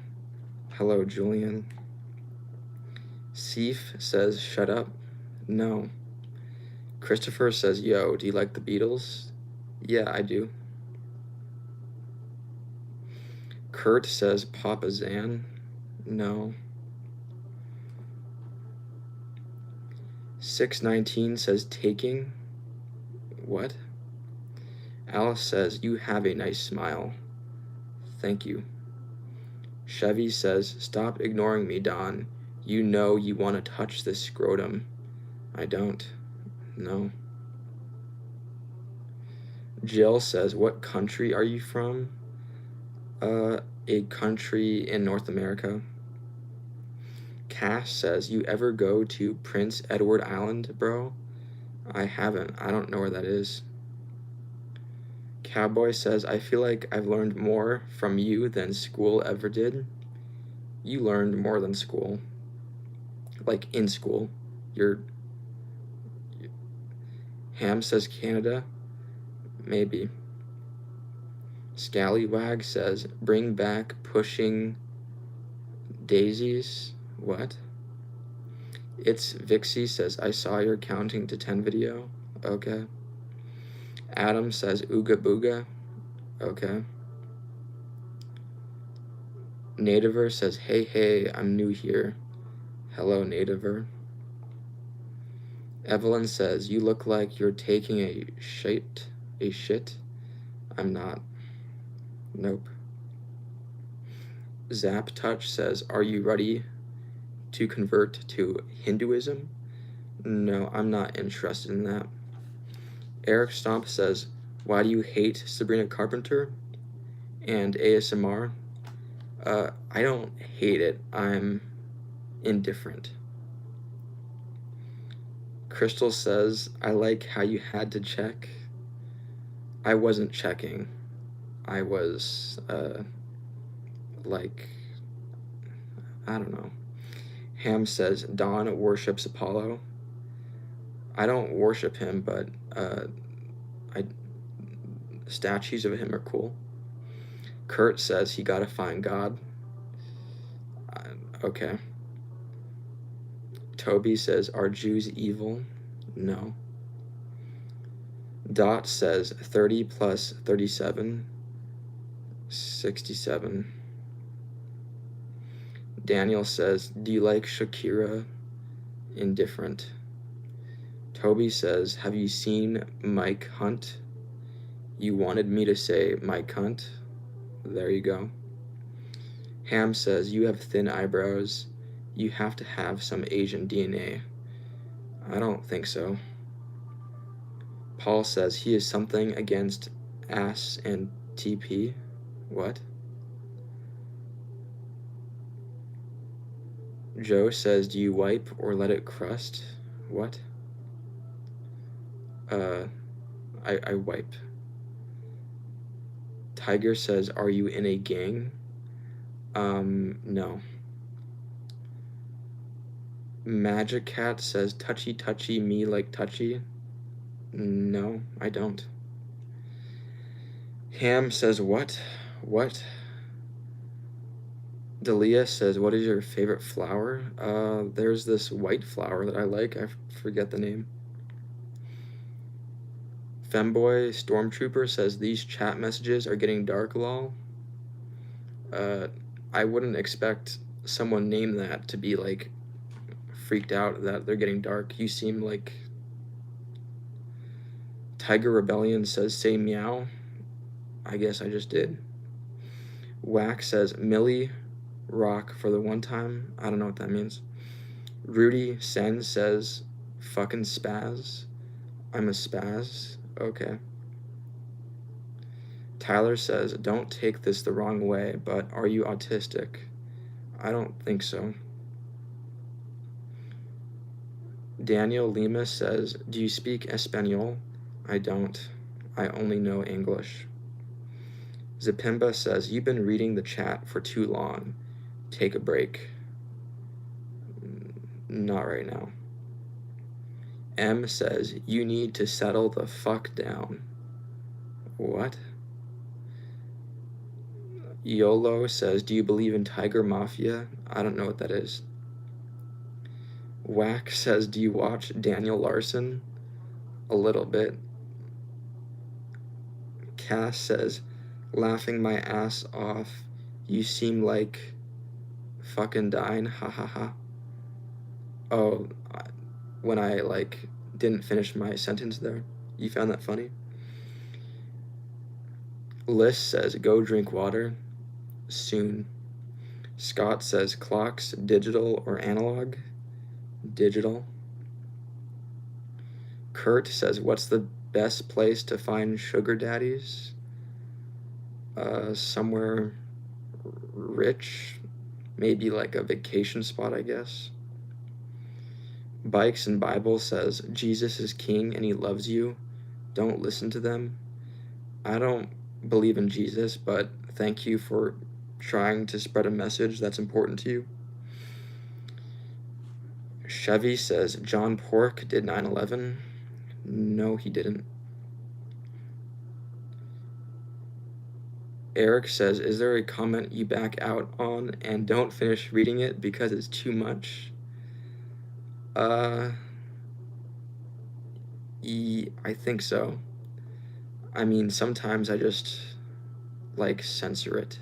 Hello, Julian. Seif says, shut up. No. Christopher says, yo, do you like the Beatles? Yeah, I do. Kurt says, Papa Zan? No. 619 says, taking? What? Alice says, you have a nice smile. Thank you. Chevy says, stop ignoring me, Don. You know you want to touch this scrotum. I don't. No. Jill says, what country are you from? A country in North America. Cash says, you ever go to Prince Edward Island, bro? I haven't. I don't know where that is. Cowboy says, I feel like I've learned more from you than school ever did. You learned more than school. Like, in school. Ham says Canada. Maybe. Scallywag says, bring back pushing daisies. What? It's Vixie says, I saw your counting to 10 video. Okay. Adam says, ooga booga. Okay. Nativer says, hey, I'm new here. Hello, Nativer. Evelyn says, you look like you're taking a shit. I'm not. Nope. Zap Touch says, are you ready to convert to Hinduism? No, I'm not interested in that. Eric Stomp says, why do you hate Sabrina Carpenter and ASMR? I don't hate it. I'm indifferent. Crystal says, I like how you had to check. I wasn't checking. I was, I don't know. Ham says, Don worships Apollo. I don't worship him, but statues of him are cool. Kurt says he gotta find God. Okay. Toby says, are Jews evil? No. Dot says, 30 plus 37, 67. Daniel says, do you like Shakira? Indifferent. Toby says, have you seen Mike Hunt? You wanted me to say Mike Hunt? There you go. Ham says, you have thin eyebrows. You have to have some Asian DNA. I don't think so. Paul says, he is something against ass and TP. What? Joe says, do you wipe or let it crust? What? I wipe. Tiger says, are you in a gang? No. Magic Cat says, touchy me like touchy. No, I don't. Ham says, what? What? Dalia says, what is your favorite flower? There's this white flower that I like. I forget the name. Femboy Stormtrooper says, these chat messages are getting dark, lol. I wouldn't expect someone named that to be, like, freaked out that they're getting dark. You seem like... Tiger Rebellion says, say meow. I guess I just did. Whack says, Millie rock for the one time. I don't know what that means. Rudy Sen says, fucking spaz. I'm a spaz. Okay. Tyler says, don't take this the wrong way, but are you autistic? I don't think so. Daniel Lima says, do you speak Espanol? I don't. I only know English. Zapimba says, you've been reading the chat for too long. Take a break. Not right now. M says, you need to settle the fuck down. What? YOLO says, do you believe in Tiger Mafia? I don't know what that is. Whack says, do you watch Daniel Larson? A little bit. Cass says, laughing my ass off. You seem like fucking dying. Ha ha ha. Oh, when I didn't finish my sentence there. You found that funny? Liz says, go drink water. Soon. Scott says, clocks, digital or analog? Digital. Kurt says, what's the best place to find sugar daddies? Somewhere rich. Maybe like a vacation spot, I guess. Bikes and Bible says, Jesus is king and he loves you. Don't listen to them. I don't believe in Jesus, but thank you for trying to spread a message that's important to you. Chevy says, John Pork did 9/11. No, he didn't. Eric says, is there a comment you back out on and don't finish reading it because it's too much? I think so. I mean, sometimes I just censor it.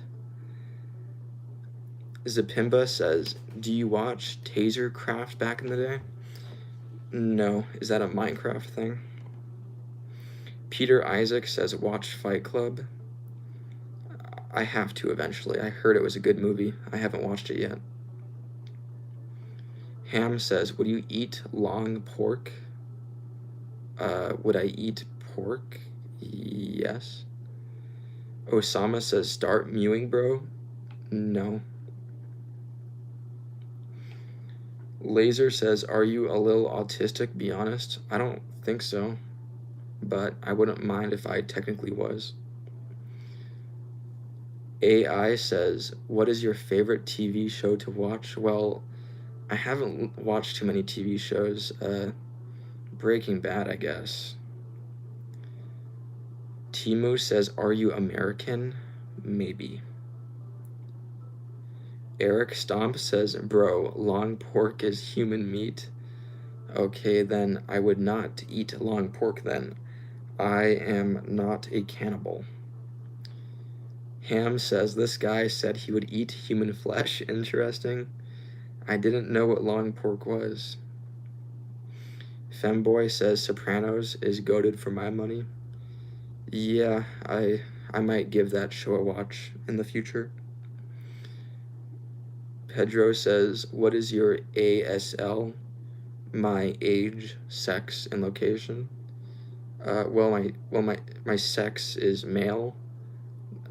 Zapimba says, do you watch Tasercraft back in the day? No. Is that a Minecraft thing? Peter Isaac says, watch Fight Club. I have to eventually. I heard it was a good movie. I haven't watched it yet. Ham says, would you eat long pork? Would I eat pork? Yes. Osama says, start mewing, bro. No. Laser says, are you a little autistic? Be honest. I don't think so, but I wouldn't mind if I technically was. AI says, what is your favorite TV show to watch? Well, I haven't watched too many TV shows. Breaking Bad, I guess. Timu says, are you American? Maybe. Eric Stomp says, bro, long pork is human meat. Okay, then I would not eat long pork then. I am not a cannibal. Ham says, this guy said he would eat human flesh. Interesting. I didn't know what long pork was. Femboy says, Sopranos is goated for my money. Yeah, I might give that show a watch in the future. Pedro says, what is your ASL? My age, sex, and location. My sex is male.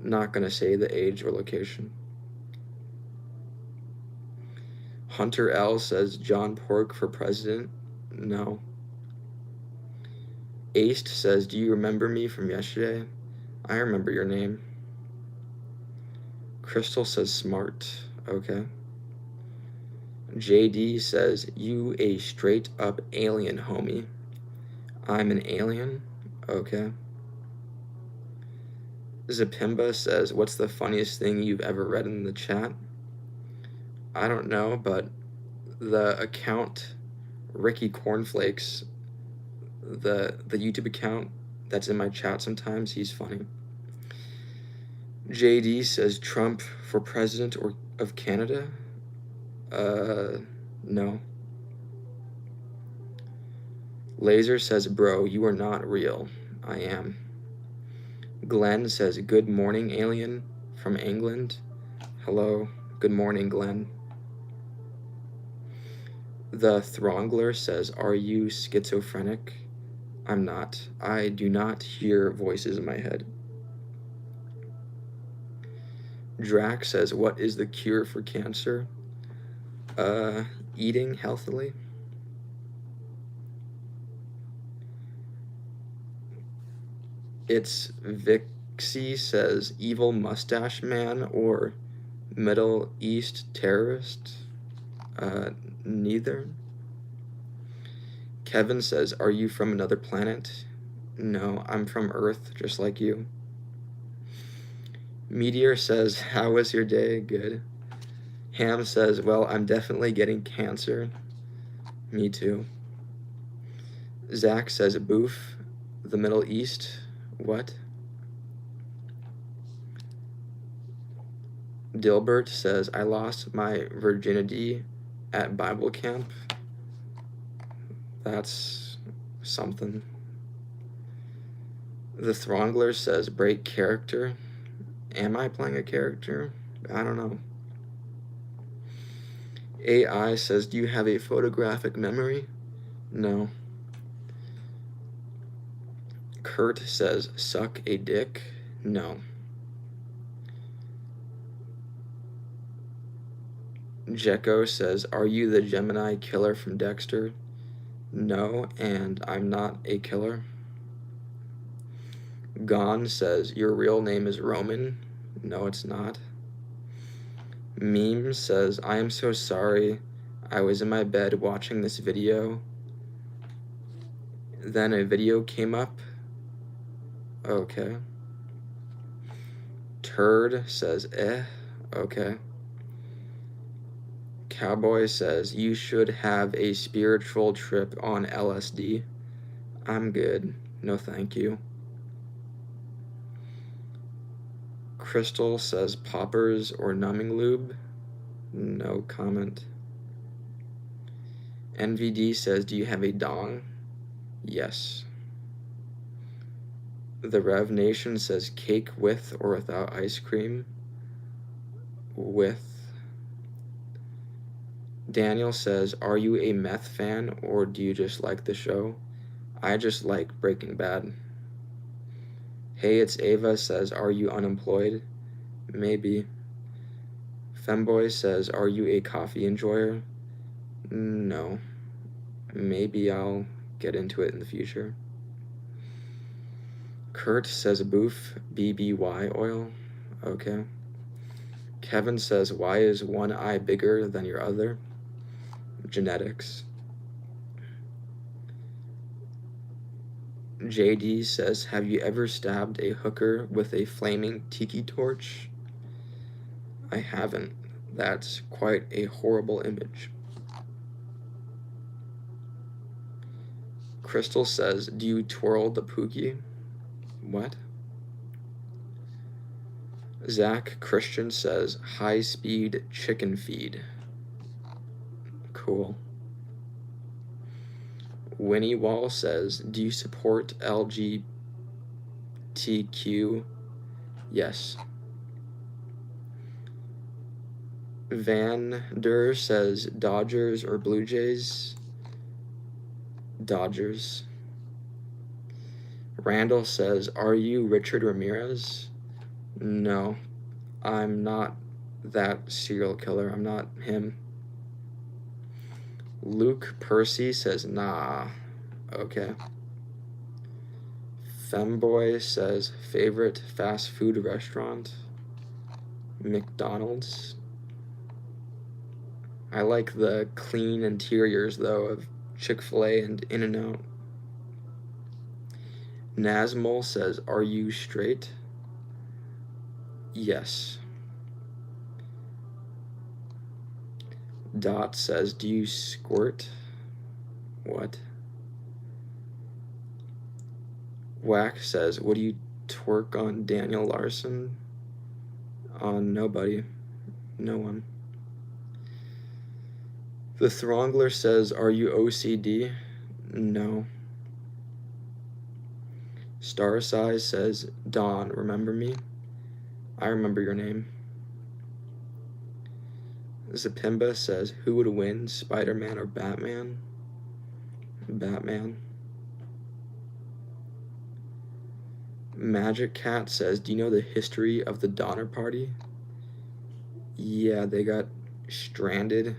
Not gonna say the age or location. Hunter L says, John Pork for president. No. Aced says, do you remember me from yesterday? I remember your name. Crystal says, smart. Okay. JD says, you a straight up alien, homie. I'm an alien? Okay. Zapimba says, what's the funniest thing you've ever read in the chat? I don't know, but the account Ricky Cornflakes, the YouTube account that's in my chat sometimes, he's funny. JD says, Trump for president of Canada? No. Laser says, bro, you are not real. I am. Glenn says, good morning, alien from England. Hello. Good morning, Glenn. The Throngler says, are you schizophrenic? I'm not. I do not hear voices in my head. Drac says, what is the cure for cancer? Eating healthily. It's Vixie says evil mustache man or Middle East terrorist. Neither. Kevin says, are you from another planet? No, I'm from Earth, just like you. Meteor says, how was your day? Good. Ham says, well, I'm definitely getting cancer. Me too. Zach says, boof. The Middle East. What? Dilbert says, I lost my virginity at Bible camp. That's something. The Throngler says, break character. Am I playing a character? I don't know. AI says, do you have a photographic memory? No. Kurt says, suck a dick? No. Jekko says, are you the Gemini killer from Dexter? No, and I'm not a killer. Gon says, your real name is Roman? No, it's not. Meme says, I am so sorry. I was in my bed watching this video. Then a video came up. Okay. Turd says, okay. Cowboy says, you should have a spiritual trip on LSD. I'm good. No, thank you. Crystal says, poppers or numbing lube? No comment. NVD says, do you have a dong? Yes. The Rev Nation says, cake with or without ice cream? With. Daniel says, are you a meth fan or do you just like the show? I just like Breaking Bad. Hey, it's Ava says, are you unemployed? Maybe. Femboy says, are you a coffee enjoyer? No. Maybe I'll get into it in the future. Kurt says, boof, BBY oil. Okay. Kevin says, why is one eye bigger than your other? Genetics. JD says, have you ever stabbed a hooker with a flaming tiki torch? I haven't. That's quite a horrible image. Crystal says, do you twirl the pookie? What? Zach Christian says, high-speed chicken feed. Cool. Winnie Wall says, do you support LGBTQ? Yes. Van Der says, Dodgers or Blue Jays? Dodgers. Randall says, are you Richard Ramirez? No, I'm not that serial killer. I'm not him. Luke Percy says, nah. Okay. Femboy says, favorite fast food restaurant? McDonald's. I like the clean interiors, though, of Chick-fil-A and In-N-Out. Nazmol says, are you straight? Yes. Dot says, do you squirt? What? Whack says, what do you twerk on Daniel Larson? On nobody. No one. The Throngler says, are you OCD? No. Star Size says, Dawn, remember me? I remember your name. Zapimba says, who would win, Spider-Man or Batman? Batman. Magic Cat says, do you know the history of the Donner Party? Yeah, they got stranded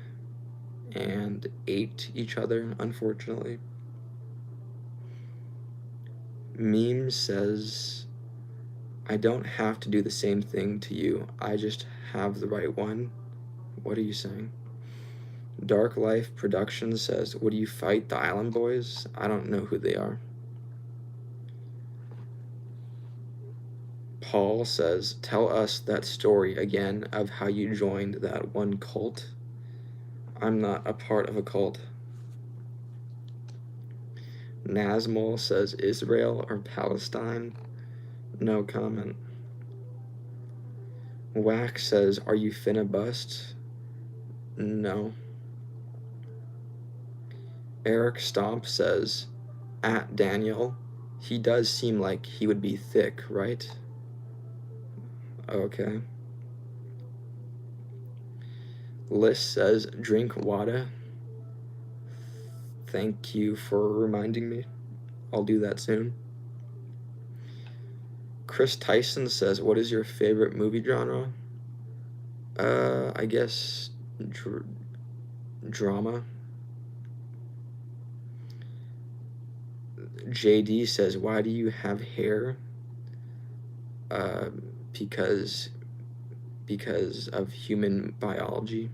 and ate each other, unfortunately. Meme says, I don't have to do the same thing to you. I just have the right one. What are you saying? Dark Life Productions says, would you fight the Island Boys? I don't know who they are. Paul says, tell us that story again of how you joined that one cult. I'm not a part of a cult. Nazmol says, Israel or Palestine? No comment. Wax says, are you finna bust? No. Eric Stomp says, at Daniel, he does seem like he would be thick, right? Okay. List says, drink water. Thank you for reminding me. I'll do that soon. Chris Tyson says, what is your favorite movie genre? I guess drama. JD says, why do you have hair? Because of human biology.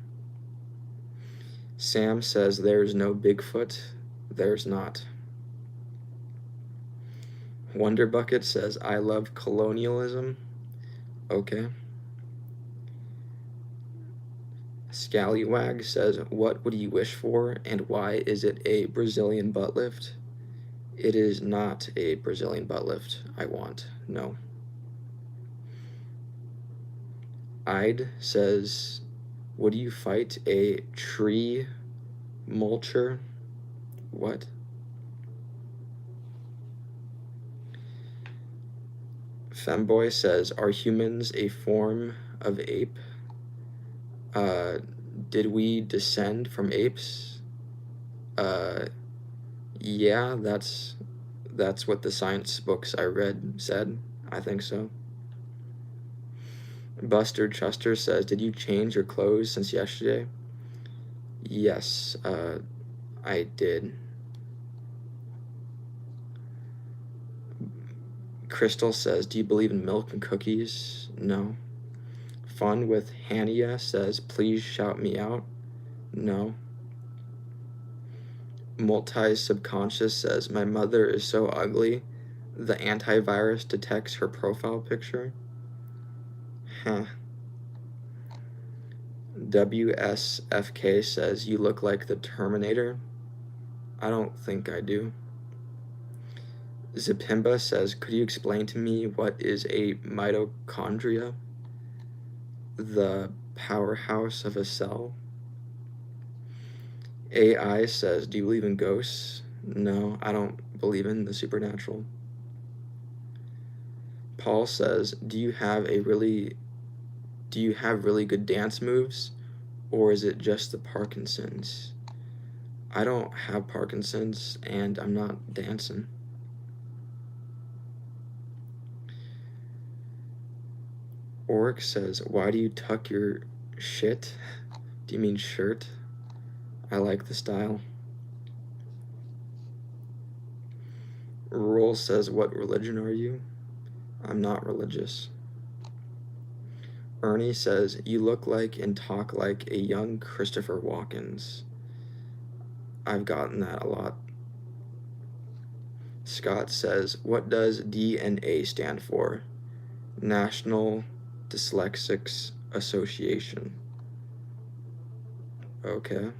Sam says, there's no Bigfoot. There's not. Wonder Bucket says, I love colonialism. Okay. Scallywag says, what would you wish for and why is it a Brazilian butt lift? It is not a Brazilian butt lift I want, no. Ide says, would you fight a tree mulcher? What? Femboy says, are humans a form of ape? Did we descend from apes? Yeah, that's what the science books I read said. I think so. Buster Chuster says, did you change your clothes since yesterday? Yes, I did. Crystal says, do you believe in milk and cookies? No. Fun with Hania says, please shout me out. No. Multi-subconscious says, my mother is so ugly, the antivirus detects her profile picture. Huh. WSFK says, you look like the Terminator. I don't think I do. Zipimba says, could you explain to me what is a mitochondria? The powerhouse of a cell. AI says, do you believe in ghosts? No, I don't believe in the supernatural. Paul says, do you have really good dance moves, or is it just the Parkinson's? I don't have Parkinson's, and I'm not dancing. Oric says, why do you tuck your shit? Do you mean shirt? I like the style. Rural says, what religion are you? I'm not religious. Ernie says, you look like and talk like a young Christopher Walken. I've gotten that a lot. Scott says, what does DNA stand for? National Dyslexics Association. Okay.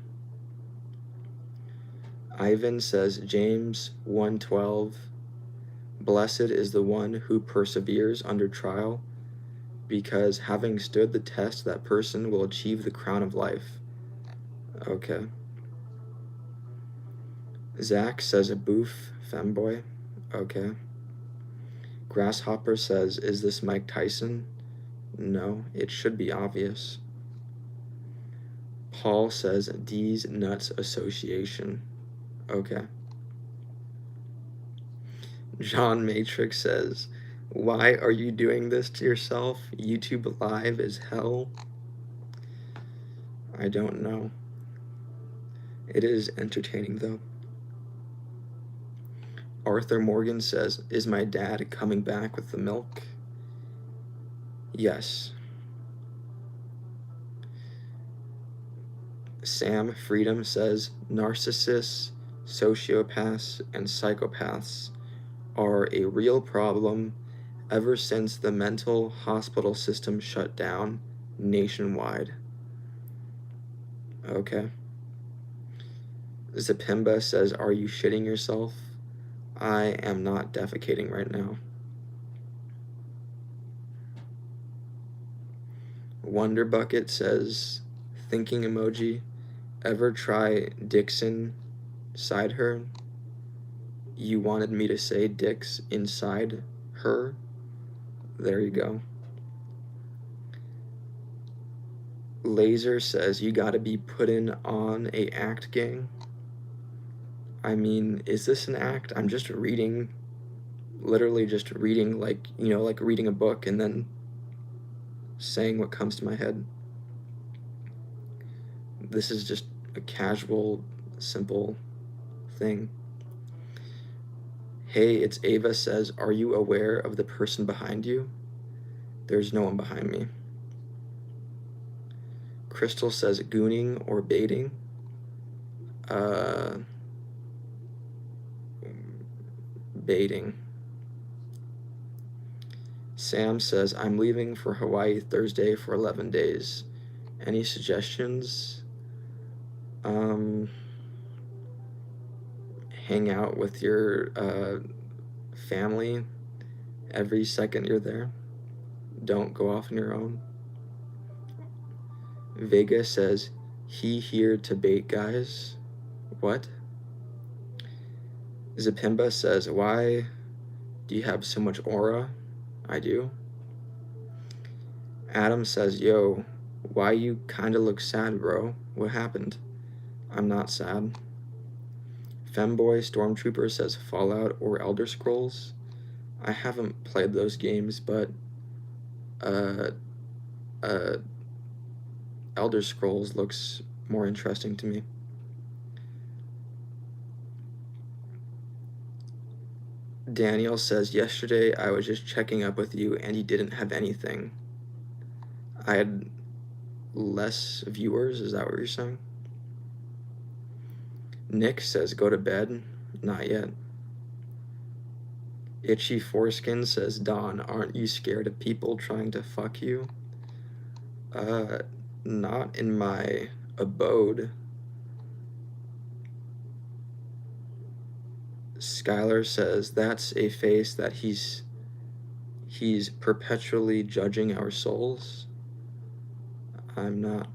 Ivan says, James 1:12, blessed is the one who perseveres under trial, because having stood the test, that person will achieve the crown of life. Okay. Zach says, a boof, femboy. Okay. Grasshopper says, is this Mike Tyson? No, it should be obvious. Paul says, D's Nuts Association. Okay. John Matrix says, why are you doing this to yourself? YouTube Live is hell. I don't know. It is entertaining though. Arthur Morgan says, is my dad coming back with the milk? Yes. Sam Freedom says, narcissists, sociopaths, and psychopaths are a real problem ever since the mental hospital system shut down nationwide. Okay. Zapimba says, are you shitting yourself? I am not defecating right now. Wonder Bucket says, thinking emoji, ever try Dixon side her? You wanted me to say dicks inside her? There you go. Laser says, you gotta be putting on a act, gang. I mean, is this an act? I'm just reading, literally just reading, like, you know, like reading a book and then saying what comes to my head. This is just a casual, simple thing. Hey, it's Ava says, are you aware of the person behind you? There's no one behind me. Crystal says, gooning or baiting? Baiting. Sam says, I'm leaving for Hawaii Thursday for 11 days. Any suggestions? Hang out with your family every second you're there. Don't go off on your own. Vega says, he here to bait guys. What? Zapimba says, why do you have so much aura? I do. Adam says, yo, why you kinda look sad, bro? What happened? I'm not sad. Femboy Stormtrooper says, Fallout or Elder Scrolls? I haven't played those games, but Elder Scrolls looks more interesting to me. Daniel says, yesterday I was just checking up with you and you didn't have anything. I had less viewers, is that what you're saying? Nick says, go to bed. Not yet. Itchy Foreskin says, Don, aren't you scared of people trying to fuck you? Not in my abode. Skylar says, that's a face that he's perpetually judging our souls. I'm not.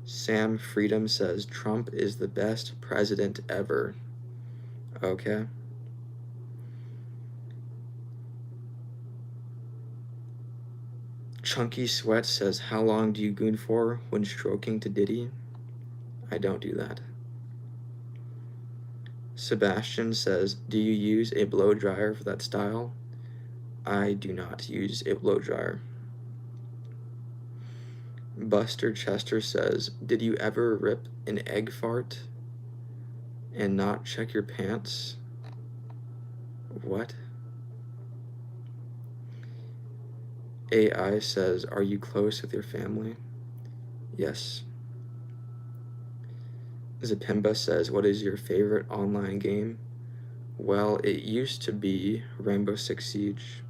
Sam Freedom says, Trump is the best president ever. Okay. Chunky Sweat says, how long do you goon for when stroking to Diddy? I don't do that. Sebastian says, do you use a blow dryer for that style? I do not use a blow dryer. Buster Chester says, did you ever rip an egg fart and not check your pants? What? AI says, are you close with your family? Yes. Zapimba says, what is your favorite online game? Well, it used to be Rainbow Six Siege.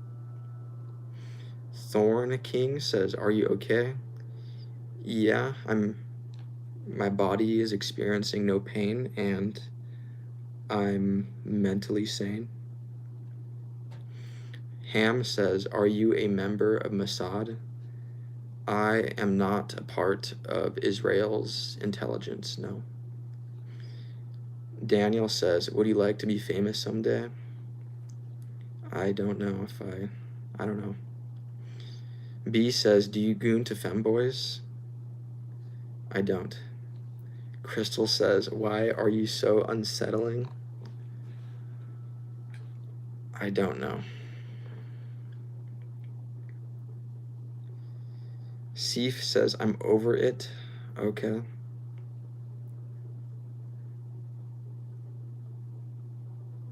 Thorn King says, are you okay? Yeah, my body is experiencing no pain and I'm mentally sane. Ham says, are you a member of Mossad? I am not a part of Israel's intelligence, no. Daniel says, would you like to be famous someday? I don't know if I don't know. B says, do you goon to femboys? I don't. Crystal says, why are you so unsettling? I don't know. Seif says, I'm over it. Okay.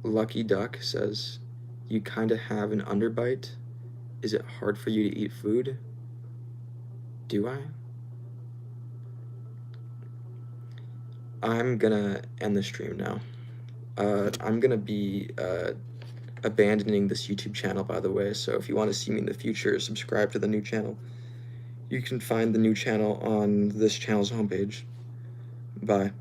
Lucky Duck says, you kinda have an underbite. Is it hard for you to eat food? Do I? I'm gonna end the stream now. I'm gonna be abandoning this YouTube channel, by the way, so if you want to see me in the future, subscribe to the new channel. You can find the new channel on this channel's homepage. Bye.